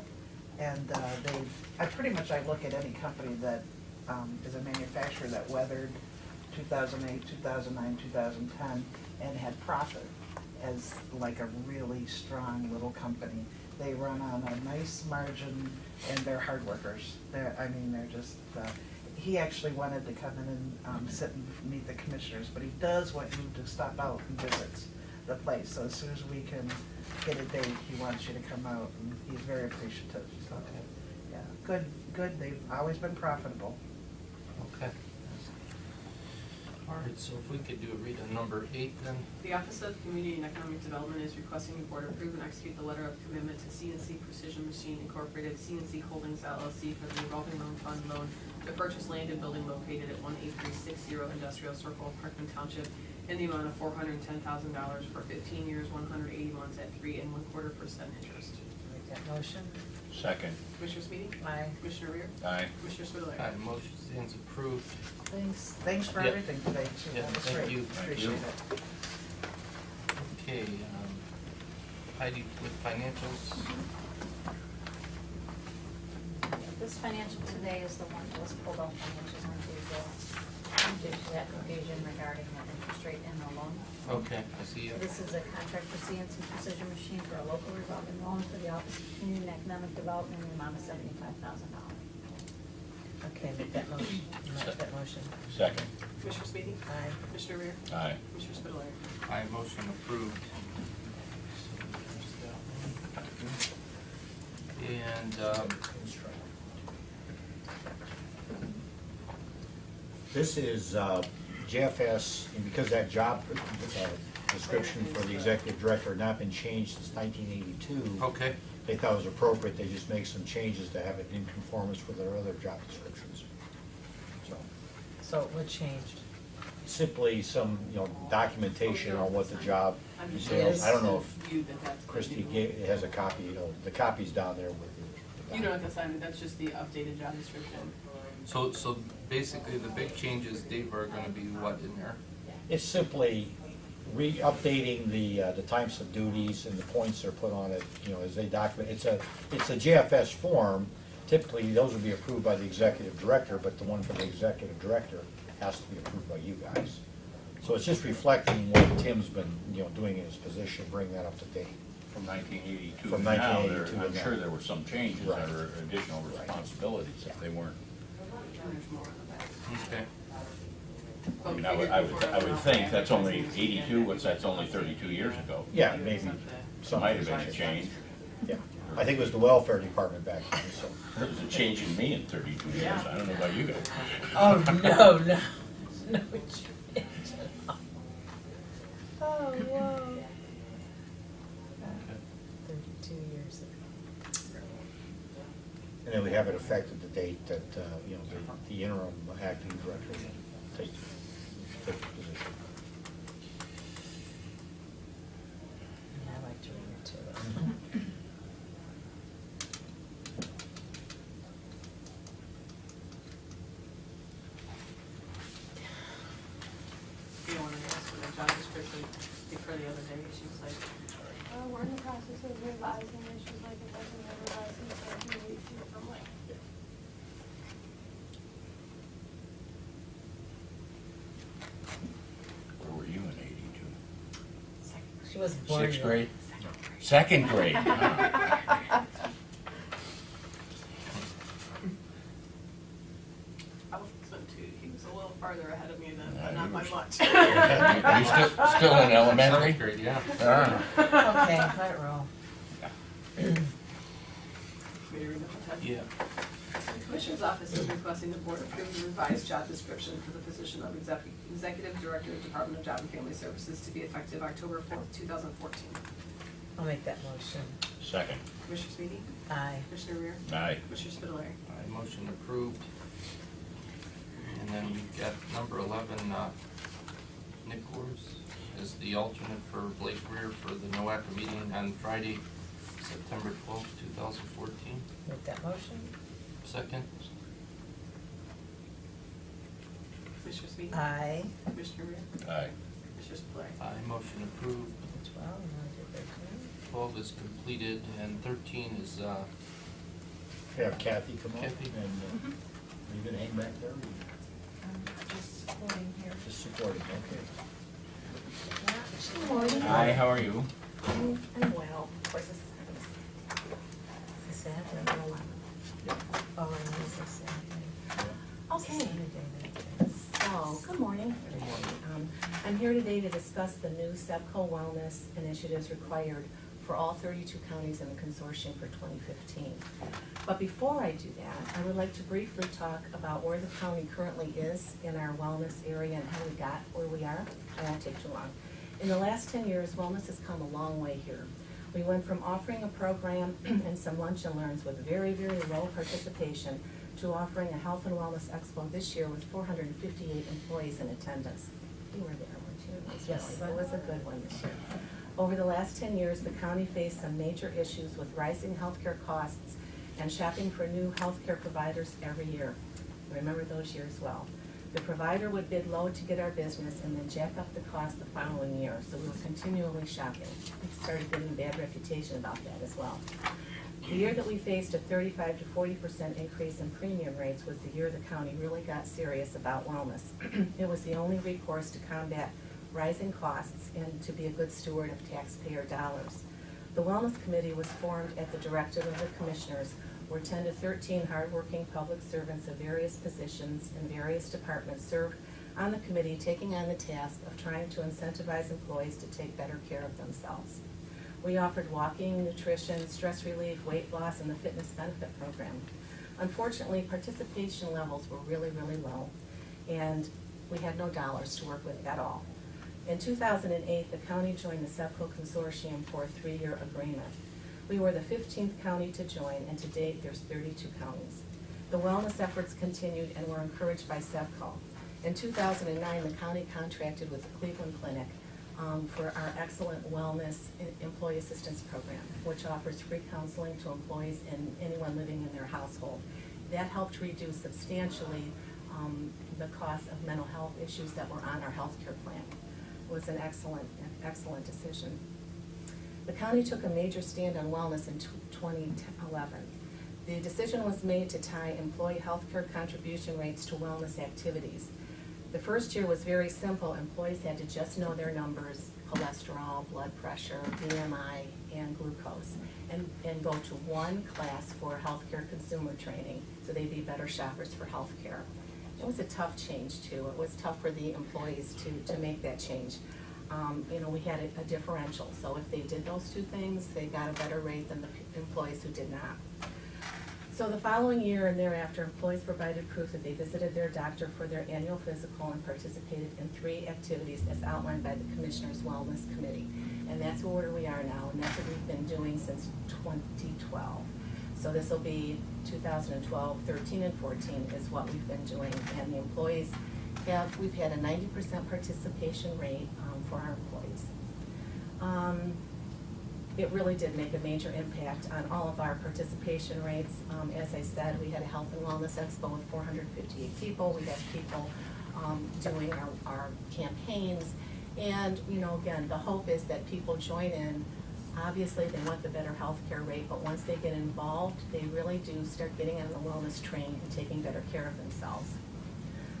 Speaker 11: and I look at any company that is a manufacturer that weathered 2008, 2009, 2010, and had profit as like a really strong little company. They run on a nice margin, and they're hard workers. They're just, he actually wanted to come in and sit and meet the commissioners, but he does want you to stop out and visit the place. So as soon as we can get a date, he wants you to come out, and he's very appreciative, so, yeah, good, they've always been profitable.
Speaker 6: Okay. All right, so if we could do a read on number 8 then.
Speaker 4: The Office of Community and Economic Development is requesting the board approve and execute the letter of commitment to CNC Precision Machine Incorporated, CNC Holdings LLC for the revolving loan fund loan to purchase land and building located at 18360 Industrial Circle, Parkman Township, in the amount of $410,000 for 15 years, 180 months at 3.25% interest.
Speaker 5: Make that motion.
Speaker 3: Second.
Speaker 4: Commissioner Sweetie?
Speaker 5: Aye.
Speaker 4: Commissioner Rea?
Speaker 3: Aye.
Speaker 4: Commissioner Spudler?
Speaker 6: Aye, motion stands approved.
Speaker 11: Thanks for
Speaker 6: Yeah.
Speaker 11: everything today, too.
Speaker 6: Yeah,
Speaker 11: That was
Speaker 6: thank
Speaker 11: great.
Speaker 6: you.
Speaker 3: Thank
Speaker 11: Appreciate
Speaker 3: you.
Speaker 11: it.
Speaker 6: Okay, Heidi with financials.
Speaker 12: This financial today is the one that was pulled off financials on due to that confusion regarding the interest rate and the loan.
Speaker 6: Okay, I see you.
Speaker 12: So this is a contract for CNC Precision Machine for a local revolving loan for the Office of Community and Economic Development in the amount of $75,000.
Speaker 5: Okay, make that motion. Make that motion.
Speaker 3: Second.
Speaker 4: Commissioner Sweetie?
Speaker 5: Aye.
Speaker 4: Commissioner Rea?
Speaker 3: Aye.
Speaker 4: Commissioner Spudler?
Speaker 6: Aye, motion approved. So there's that one. And,
Speaker 10: This is JFS, and because that job description for the executive director had not been changed since 1982,
Speaker 6: okay,
Speaker 10: they thought it was appropriate, they just make some changes to have it in conformance with their other job descriptions. So
Speaker 5: So what changed?
Speaker 10: simply some, documentation on what the job
Speaker 4: I'm just
Speaker 10: entails. I don't know
Speaker 4: curious
Speaker 10: if
Speaker 4: you that that's the
Speaker 10: Christie
Speaker 4: new-
Speaker 10: has a copy, the copy's down there with the.
Speaker 4: You don't have to sign it, that's just the updated job description.
Speaker 6: so basically the big changes, Dave, are gonna be what in there?
Speaker 10: It's simply updating the types of duties and the points that are put on it, as they document. It's a JFS form. Typically, those would be approved by the executive director, but the one for the executive director has to be approved by you guys. So it's just reflecting what Tim's been, doing in his position, bring that up to date.
Speaker 3: From 1982
Speaker 10: From
Speaker 3: to now,
Speaker 10: 1982 to
Speaker 3: I'm
Speaker 10: now.
Speaker 3: sure there were some changes,
Speaker 10: Right.
Speaker 3: there were additional responsibilities if they weren't.
Speaker 4: And there's more on the back.
Speaker 6: Okay,
Speaker 3: I mean, I would think that's only 82, that's only 32 years ago.
Speaker 10: Yeah, maybe
Speaker 3: Some might have been a change.
Speaker 10: Yeah, I think it was the welfare department back then, so.
Speaker 3: There was a change in me in 32 years, I don't know about you guys.
Speaker 5: Oh, no, no. No change. Oh, whoa. 32 years ago.
Speaker 10: And then we have it effective the date that, the interim acting director will take the position.
Speaker 5: I like to read it too.
Speaker 4: You don't want to ask for the job description before the other day, she was like,
Speaker 13: We're in the process of revising it, she's like, if I can have revising, so I can read through it. I'm like,
Speaker 3: Where were you in 82?
Speaker 5: She was born.
Speaker 3: Sixth grade? Second grade.
Speaker 4: I was too, he was a little farther ahead of me then,
Speaker 3: Yeah,
Speaker 4: but not
Speaker 3: he
Speaker 4: by
Speaker 3: was-
Speaker 4: much.
Speaker 3: You still in elementary?
Speaker 6: seventh grade, yeah.
Speaker 3: Ah.
Speaker 5: Okay, let it roll.
Speaker 4: May I read the whole text?
Speaker 6: Yeah.
Speaker 4: The Commissioner's Office is requesting the Board approve the revised job description for the position of Executive Director of Department of Job and Family Services to be effective October 4th, 2014.
Speaker 5: I'll make that motion.
Speaker 3: Second.
Speaker 4: Commissioner Sweetie?
Speaker 5: Aye.
Speaker 4: Commissioner Rea?
Speaker 3: Aye.
Speaker 4: Commissioner Spudler?
Speaker 6: Aye, motion approved. And then we've got number 11, Nick Kors is the alternate for Blake Greer for the NOACA meeting on Friday, September 12th, 2014.
Speaker 5: Make that motion.
Speaker 6: Second?
Speaker 4: Commissioner Sweetie?
Speaker 5: Aye.
Speaker 4: Commissioner Rea?
Speaker 3: Aye.
Speaker 4: Commissioner Spudler?
Speaker 6: Aye, motion approved.
Speaker 5: 12, you want to do 13?
Speaker 6: 12 is completed, and 13 is,
Speaker 10: Have Kathy come up
Speaker 6: Kathy.
Speaker 10: and, are you gonna hang back there?
Speaker 11: Just supporting here.
Speaker 10: Just supporting, okay.
Speaker 3: Hi, how are you?
Speaker 12: I'm well, of course, this is
Speaker 5: Is this Saturday? Oh, it is this Saturday.
Speaker 12: Okay,
Speaker 5: Saturday, that is.
Speaker 12: so, good morning.
Speaker 6: Good morning.
Speaker 12: I'm here today to discuss the new SEPCO wellness initiatives required
Speaker 14: for all 32 counties in the consortium for 2015. But before I do that, I would like to briefly talk about where the county currently is in our wellness area and how we got where we are. I won't take too long. In the last 10 years, wellness has come a long way here. We went from offering a program and some lunch and learns with very, very low participation to offering a health and wellness expo this year with 458 employees in attendance. You were there, weren't you?
Speaker 5: Yes.
Speaker 14: It was a good one this year. Over the last 10 years, the county faced some major issues with rising healthcare costs and shopping for new healthcare providers every year. Remember those years well. The provider would bid low to get our business and then jack up the cost the following year, so we were continually shopping. We started getting a bad reputation about that as well. The year that we faced a 35 to 40% increase in premium rates was the year the county really got serious about wellness. It was the only recourse to combat rising costs and to be a good steward of taxpayer dollars. The Wellness Committee was formed at the directive of the commissioners, where 10 to 13 hardworking public servants of various positions in various departments served on the committee, taking on the task of trying to incentivize employees to take better care of themselves. We offered walking, nutrition, stress relief, weight loss, and the fitness benefit program. Unfortunately, participation levels were really, really low, and we had no dollars to work with at all. In 2008, the county joined the SEPCO consortium for a 3-year agreement. We were the 15th county to join, and to date, there's 32 counties. The wellness efforts continued and were encouraged by SEPCO. In 2009, the county contracted with the Cleveland Clinic for our excellent wellness employee assistance program, which offers free counseling to employees and anyone living in their household. That helped reduce substantially the cost of mental health issues that were on our health care plan. It was an excellent decision. The county took a major stand on wellness in 2011. The decision was made to tie employee health care contribution rates to wellness activities. The first year was very simple. Employees had to just know their numbers, cholesterol, blood pressure, BMI, and glucose, and go to one class for healthcare consumer training, so they'd be better shoppers for healthcare. It was a tough change too. It was tough for the employees to make that change. We had a differential, so if they did those two things, they got a better rate than the employees who did not. So the following year and thereafter, employees provided proof that they visited their doctor for their annual physical and participated in 3 activities as outlined by the Commissioner's Wellness Committee. And that's where we are now, and that's what we've been doing since 2012. So this will be 2012, 13, and 14 is what we've been doing. And the employees we've had a 90% participation rate for our employees. It really did make a major impact on all of our participation rates. As I said, we had a health and wellness expo with 458 people. We had people doing our campaigns. And, again, the hope is that people join in. Obviously, they want the better health care rate, but once they get involved, they really do start getting on the wellness train and taking better care of themselves.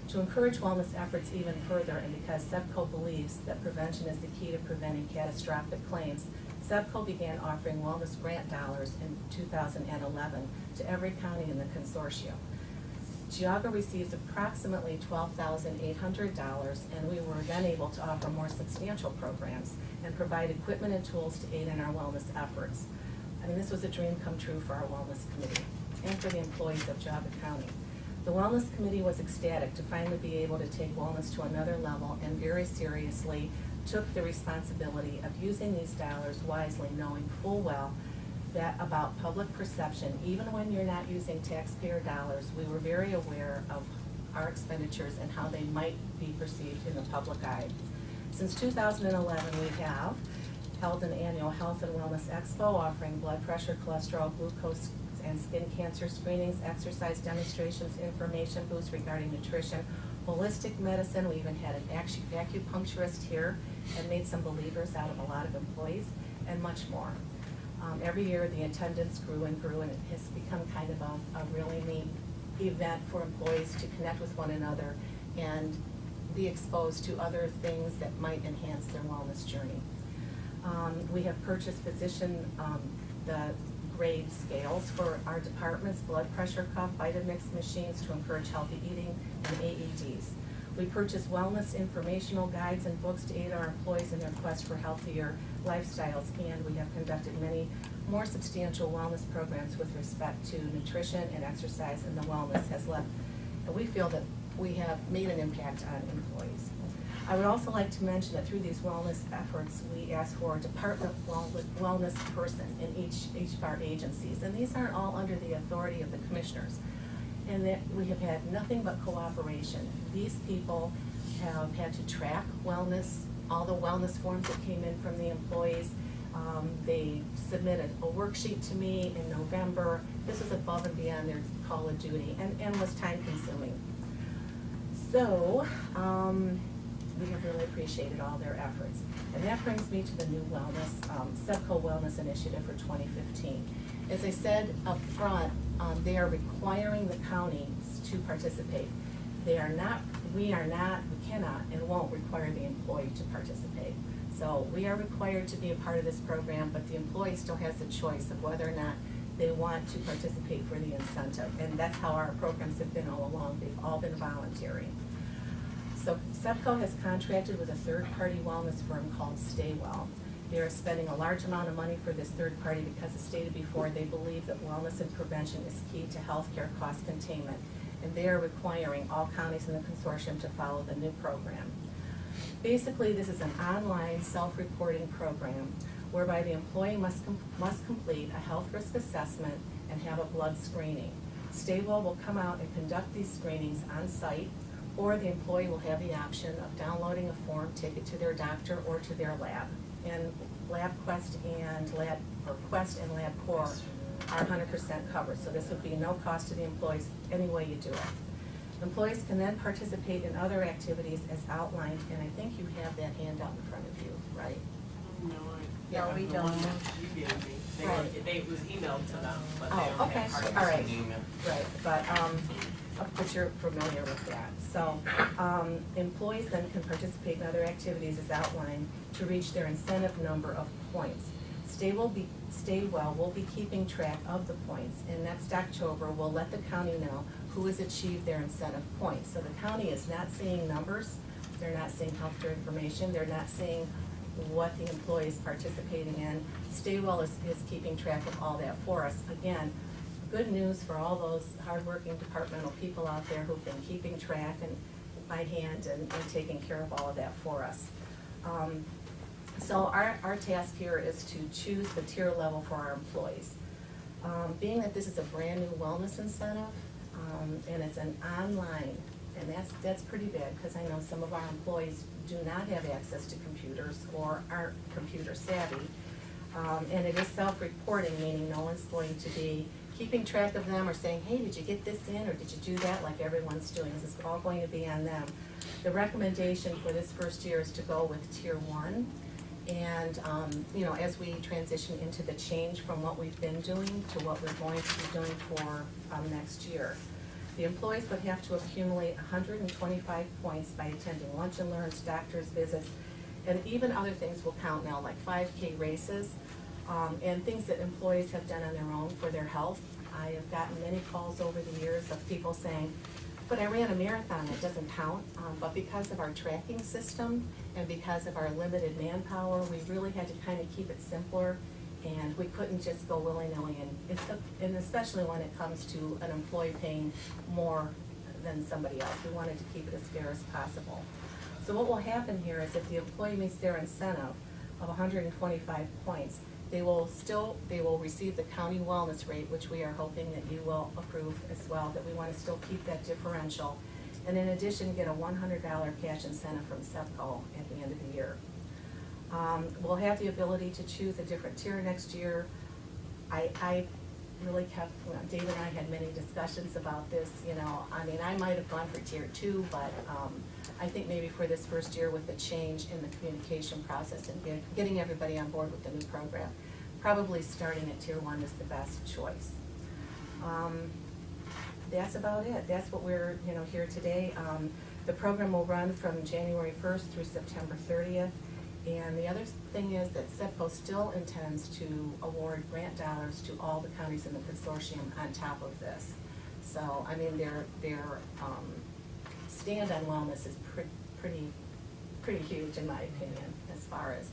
Speaker 14: To encourage wellness efforts even further, and because SEPCO believes that prevention is the key to preventing catastrophic claims, SEPCO began offering wellness grant dollars in 2011 to every county in the consortium. Geauga receives approximately $12,800, and we were then able to offer more substantial programs and provide equipment and tools to aid in our wellness efforts. This was a dream come true for our Wellness Committee and for the employees of Geauga County. The Wellness Committee was ecstatic to finally be able to take wellness to another level and very seriously took the responsibility of using these dollars wisely, knowing full well that about public perception. Even when you're not using taxpayer dollars, we were very aware of our expenditures and how they might be perceived in the public eye. Since 2011, we have held an annual health and wellness expo offering blood pressure, cholesterol, glucose, and skin cancer screenings, exercise demonstrations, information booths regarding nutrition, holistic medicine. We even had an acupuncturist here and made some believers out of a lot of employees, and much more. Every year the attendance grew and grew, and it has become kind of a really neat event for employees to connect with one another and be exposed to other things that might enhance their wellness journey. We have purchased the grade scales for our departments, blood pressure cuff, Vitamix machines to encourage healthy eating, and AEDs. We purchase wellness informational guides and books to aid our employees in their quest for healthier lifestyles, and we have conducted many more substantial wellness programs with respect to nutrition and exercise, and the wellness has left, and we feel that we have made an impact on employees. I would also like to mention that through these wellness efforts, we ask for a department wellness person in each of our agencies, and these aren't all under the authority of the commissioners. And that we have had nothing but cooperation. These people have had to track wellness, all the wellness forms that came in from the employees. They submitted a worksheet to me in November. This was above and beyond their call of duty and was time consuming. So, we have really appreciated all their efforts. And that brings me to the new wellness, SEPCO Wellness Initiative for 2015. As I said up front, they are requiring the counties to participate. We cannot and won't require the employee to participate. So we are required to be a part of this program, but the employee still has the choice of whether or not they want to participate for the incentive. And that's how our programs have been all along. They've all been voluntary. So SEPCO has contracted with a third-party wellness firm called Staywell. They are spending a large amount of money for this third party because, as stated before, they believe that wellness and prevention is key to healthcare cost containment, and they are requiring all counties in the consortium to follow the new program. Basically, this is an online self-reporting program whereby the employee must complete a health risk assessment and have a blood screening. Staywell will come out and conduct these screenings on site, or the employee will have the option of downloading a form, take it to their doctor or to their lab. And Quest and LabCorp are 100% covered, so this would be no cost to the employees any way you do it. Employees can then participate in other activities as outlined, and I think you have that handout in front of you, right?
Speaker 2: No, we don't.
Speaker 15: You gave me.
Speaker 14: Right.
Speaker 15: It was emailed to them, but they
Speaker 14: Oh,
Speaker 15: don't
Speaker 14: okay,
Speaker 15: have hard
Speaker 14: all right,
Speaker 6: Email.
Speaker 14: right, but you're familiar with that. So, employees then can participate in other activities as outlined to reach their incentive number of points. Staywell will be keeping track of the points, and next October, we'll let the county know who has achieved their incentive points. So the county is not seeing numbers, they're not seeing healthcare information, they're not seeing what the employee is participating in. Staywell is keeping track of all that for us. Again, good news for all those hardworking departmental people out there who've been keeping track and by hand and taking care of all of that for us. So our task here is to choose the tier level for our employees. Being that this is a brand new wellness incentive, and it's an online, and that's pretty big, because I know some of our employees do not have access to computers or aren't computer savvy. And it is self-reporting, meaning no one's going to be keeping track of them or saying, hey, did you get this in, or did you do that, like everyone's doing. This is all going to be on them. The recommendation for this first year is to go with tier 1. And, as we transition into the change from what we've been doing to what we're going to be doing for next year. The employees would have to accumulate 125 points by attending lunch and learns, doctor's visits, and even other things will count now, like 5K races, and things that employees have done on their own for their health. I have gotten many calls over the years of people saying, but I ran a marathon, it doesn't count. But because of our tracking system and because of our limited manpower, we really had to kind of keep it simpler, and we couldn't just go willy-nilly, and especially when it comes to an employee paying more than somebody else. We wanted to keep it as fair as possible. So what will happen here is if the employee meets their incentive of 125 points, they will receive the county wellness rate, which we are hoping that you will approve as well, that we want to still keep that differential. And in addition, get a $100 cash incentive from SEPCO at the end of the year. We'll have the ability to choose a different tier next year. I really Dave and I had many discussions about this, I might have gone for tier 2, but I think maybe for this first year with the change in the communication process and getting everybody on board with the new program, probably starting at tier 1 is the best choice. That's about it. That's what we're here today. The program will run from January 1st through September 30th. And the other thing is that SEPCO still intends to award grant dollars to all the counties in the consortium on top of this. So, they're stand on wellness is pretty huge in my opinion, as far as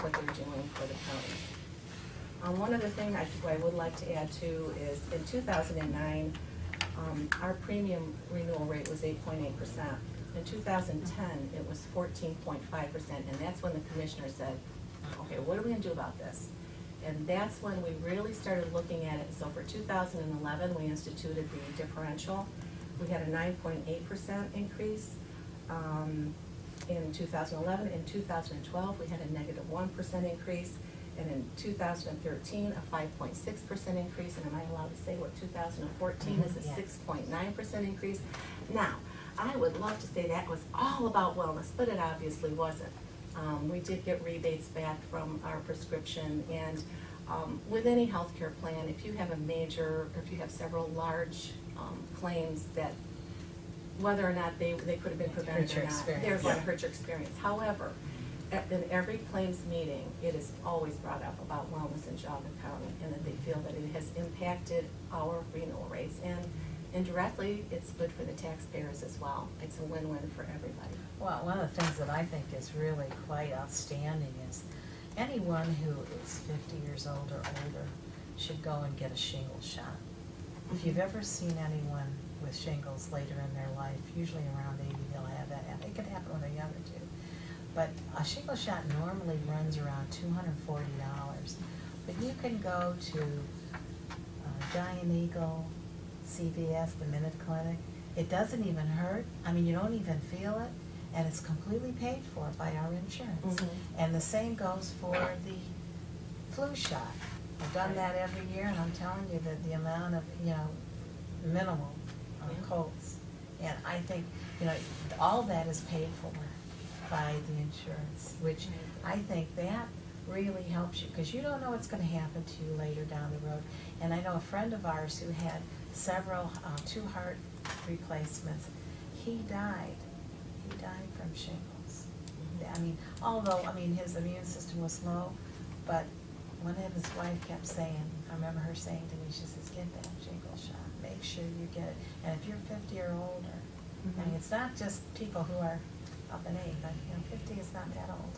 Speaker 14: what they're doing for the county. One other thing I would like to add too is in 2009, our premium renewal rate was 8.8%. In 2010, it was 14.5%, and that's when the commissioner said, okay, what are we gonna do about this? And that's when we really started looking at it. So for 2011, we instituted the differential. We had a 9.8% increase in 2011. In 2012, we had a negative 1% increase. And in 2013, a 5.6% increase. And am I allowed to say what 2014 is? A 6.9% increase. Now, I would love to say that was all about wellness, but it obviously wasn't. We did get rebates back from our prescription, and with any healthcare plan, if you have a major, or if you have several large claims that whether or not they could have been prevented or not, they're going to hurt your experience. However, in every claims meeting, it is always brought up about wellness in Geauga County, and that they feel that it has impacted our renewal rates, and indirectly, it's good for the taxpayers as well. It's a win-win for everybody.
Speaker 5: Well, one of the things that I think is really quite outstanding is anyone who is 50 years old or older should go and get a shingle shot. If you've ever seen anyone with shingles later in their life, usually around 80, they'll have that. It could happen when they're younger too. But a shingle shot normally runs around $240. But you can go to Giant Eagle, CVS, the Minute Clinic. It doesn't even hurt. I mean, you don't even feel it, and it's completely paid for by our insurance. And the same goes for the flu shot. I've done that every year, and I'm telling you that the amount of, minimal colds. And I think, all that is paid for by the insurance, which I think that really helps you, because you don't know what's going to happen to you later down the road. And I know a friend of ours who had several, 2 heart replacements. He died from shingles. Although his immune system was low, but one of his wife kept saying, I remember her saying to me, she says, get that shingle shot, make sure you get it. And if you're 50 or older, it's not just people who are up in age, but 50 is not that old.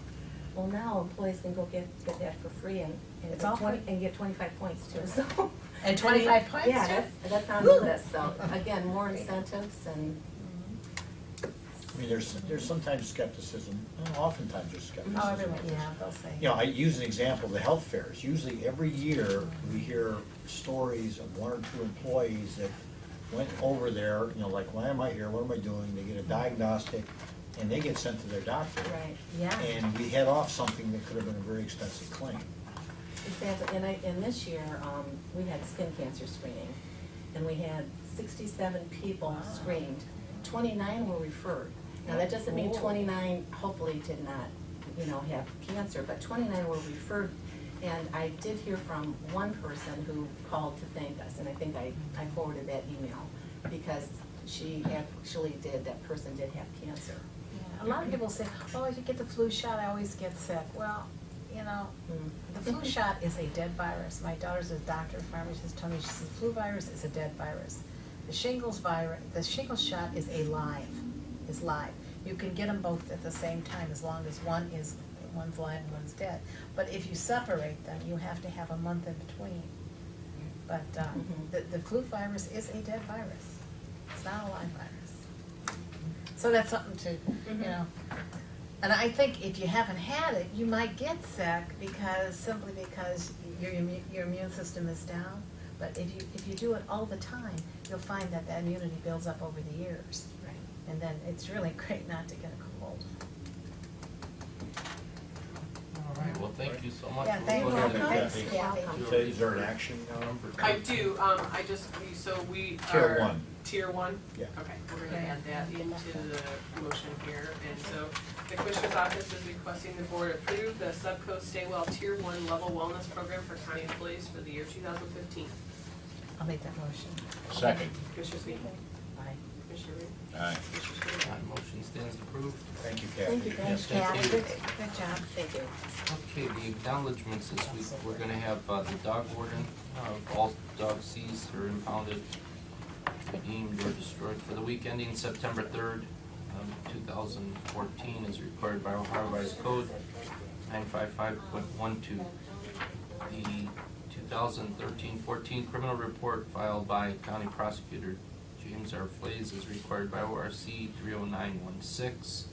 Speaker 14: Well, now employees can go get that for free and
Speaker 5: It's all free.
Speaker 14: and get 25 points too, so.
Speaker 5: And 25 points too?
Speaker 14: Yeah, that's on the list, so again, more incentives and.
Speaker 10: There's sometimes skepticism, oftentimes there's skepticism.
Speaker 5: Oh, everyone, they'll say.
Speaker 10: I use an example, the health fairs. Usually every year, we hear stories of 1 or 2 employees that went over there, like, why am I here, what am I doing? They get a diagnostic, and they get sent to their doctor.
Speaker 14: Right.
Speaker 5: Yeah.
Speaker 10: And we head off something that could have been a very expensive claim.
Speaker 14: Exactly, and this year, we had skin cancer screening, and we had 67 people screened. 29 were referred. Now, that doesn't mean 29 hopefully did not, have cancer, but 29 were referred. And I did hear from one person who called to thank us, and I think I forwarded that email, because she actually that person did have cancer.
Speaker 5: Yeah. A lot of people say, oh, if you get the flu shot, I always get sick. Well, the flu shot is a dead virus. My daughter's a doctor, pharmacist, told me, she says, the flu virus is a dead virus. The shingles shot is live. You can get them both at the same time as long as one's live and one's dead. But if you separate them, you have to have a month in between. But the flu virus is a dead virus. It's not a live virus. So that's something to, And I think if you haven't had it, you might get sick simply because your immune system is down. But if you do it all the time, you'll find that immunity builds up over the years.
Speaker 14: Right.
Speaker 5: And then it's really great not to get a cold.
Speaker 6: All right, well, thank you so much.
Speaker 5: Yeah, thank
Speaker 6: We'll
Speaker 5: you.
Speaker 6: look at it.
Speaker 5: Thanks. Yeah, thank you.
Speaker 10: So is there an action
Speaker 4: I do, we
Speaker 10: Tier
Speaker 4: are.
Speaker 10: 1.
Speaker 4: Tier 1?
Speaker 10: Yeah.
Speaker 4: Okay, we're gonna add that into the motion here, and so the Commissioner's Office is requesting the Board approve the Subco Stay Well Tier 1 Level Wellness Program for county employees for the year 2015.
Speaker 5: I'll make that motion.
Speaker 3: Second.
Speaker 4: Commissioner Sweet?
Speaker 14: Aye.
Speaker 4: Commissioner Reed?
Speaker 3: Aye.
Speaker 4: Commissioner Spillier?
Speaker 6: That motion stands approved.
Speaker 10: Thank you, Kathy.
Speaker 14: Thank you, guys.
Speaker 6: Thank
Speaker 5: Yeah,
Speaker 6: you.
Speaker 5: good job.
Speaker 14: Thank you.
Speaker 6: Okay, the acknowledgements this week, we're gonna have the dog warden, all dog seized or impounded, deemed or destroyed for the week. week ending September 3rd, 2014 is required by Ohio Revised Code 955.12. The 2013-14 criminal report filed by County Prosecutor James R. Flays is required by ORC 30916.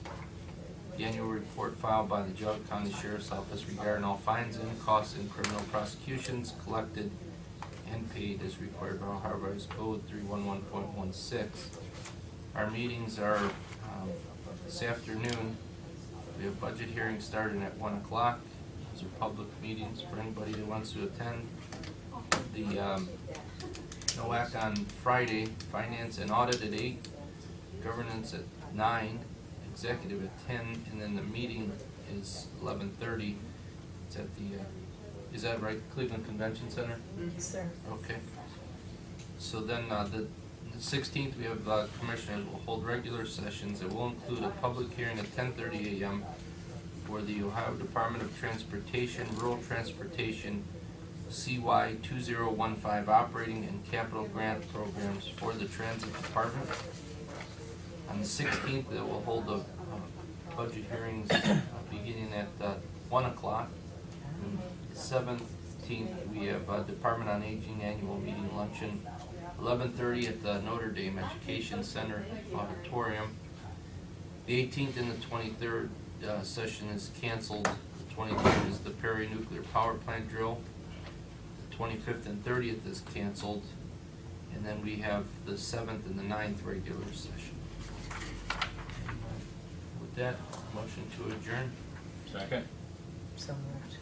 Speaker 6: The annual report filed by the Geauga County Sheriff's Office regarding all fines and costs in criminal prosecutions collected and paid is required by Ohio Revised Code 311.16. Our meetings are this afternoon. We have budget hearings starting at 1 o'clock. Those are public meetings for anybody that wants to attend. The NOAC on Friday, Finance and Audit at 8, Governance at 9, Executive at 10, and then the meeting is 11:30. It's at the, is that right, Cleveland Convention Center?
Speaker 5: Yes, sir.
Speaker 6: Okay. So then, the 16th, we have commissioners will hold regular sessions. It will include a public hearing at 10:30 a.m. for the Ohio Department of Transportation, Rural Transportation, CY 2015 operating and capital grant programs for the Transit Department. On the 16th, it will hold the budget hearings beginning at 1 o'clock. On the 17th, we have Department on Aging annual meeting luncheon, 11:30 at the Notre Dame Education Center auditorium. The 18th and the 23rd session is canceled. The 23rd is the Perry Nuclear Power Plant drill. The 25th and 30th is canceled. And then we have the 7th and the 9th regular session. With that, motion to adjourn.
Speaker 3: Second?
Speaker 5: So moved.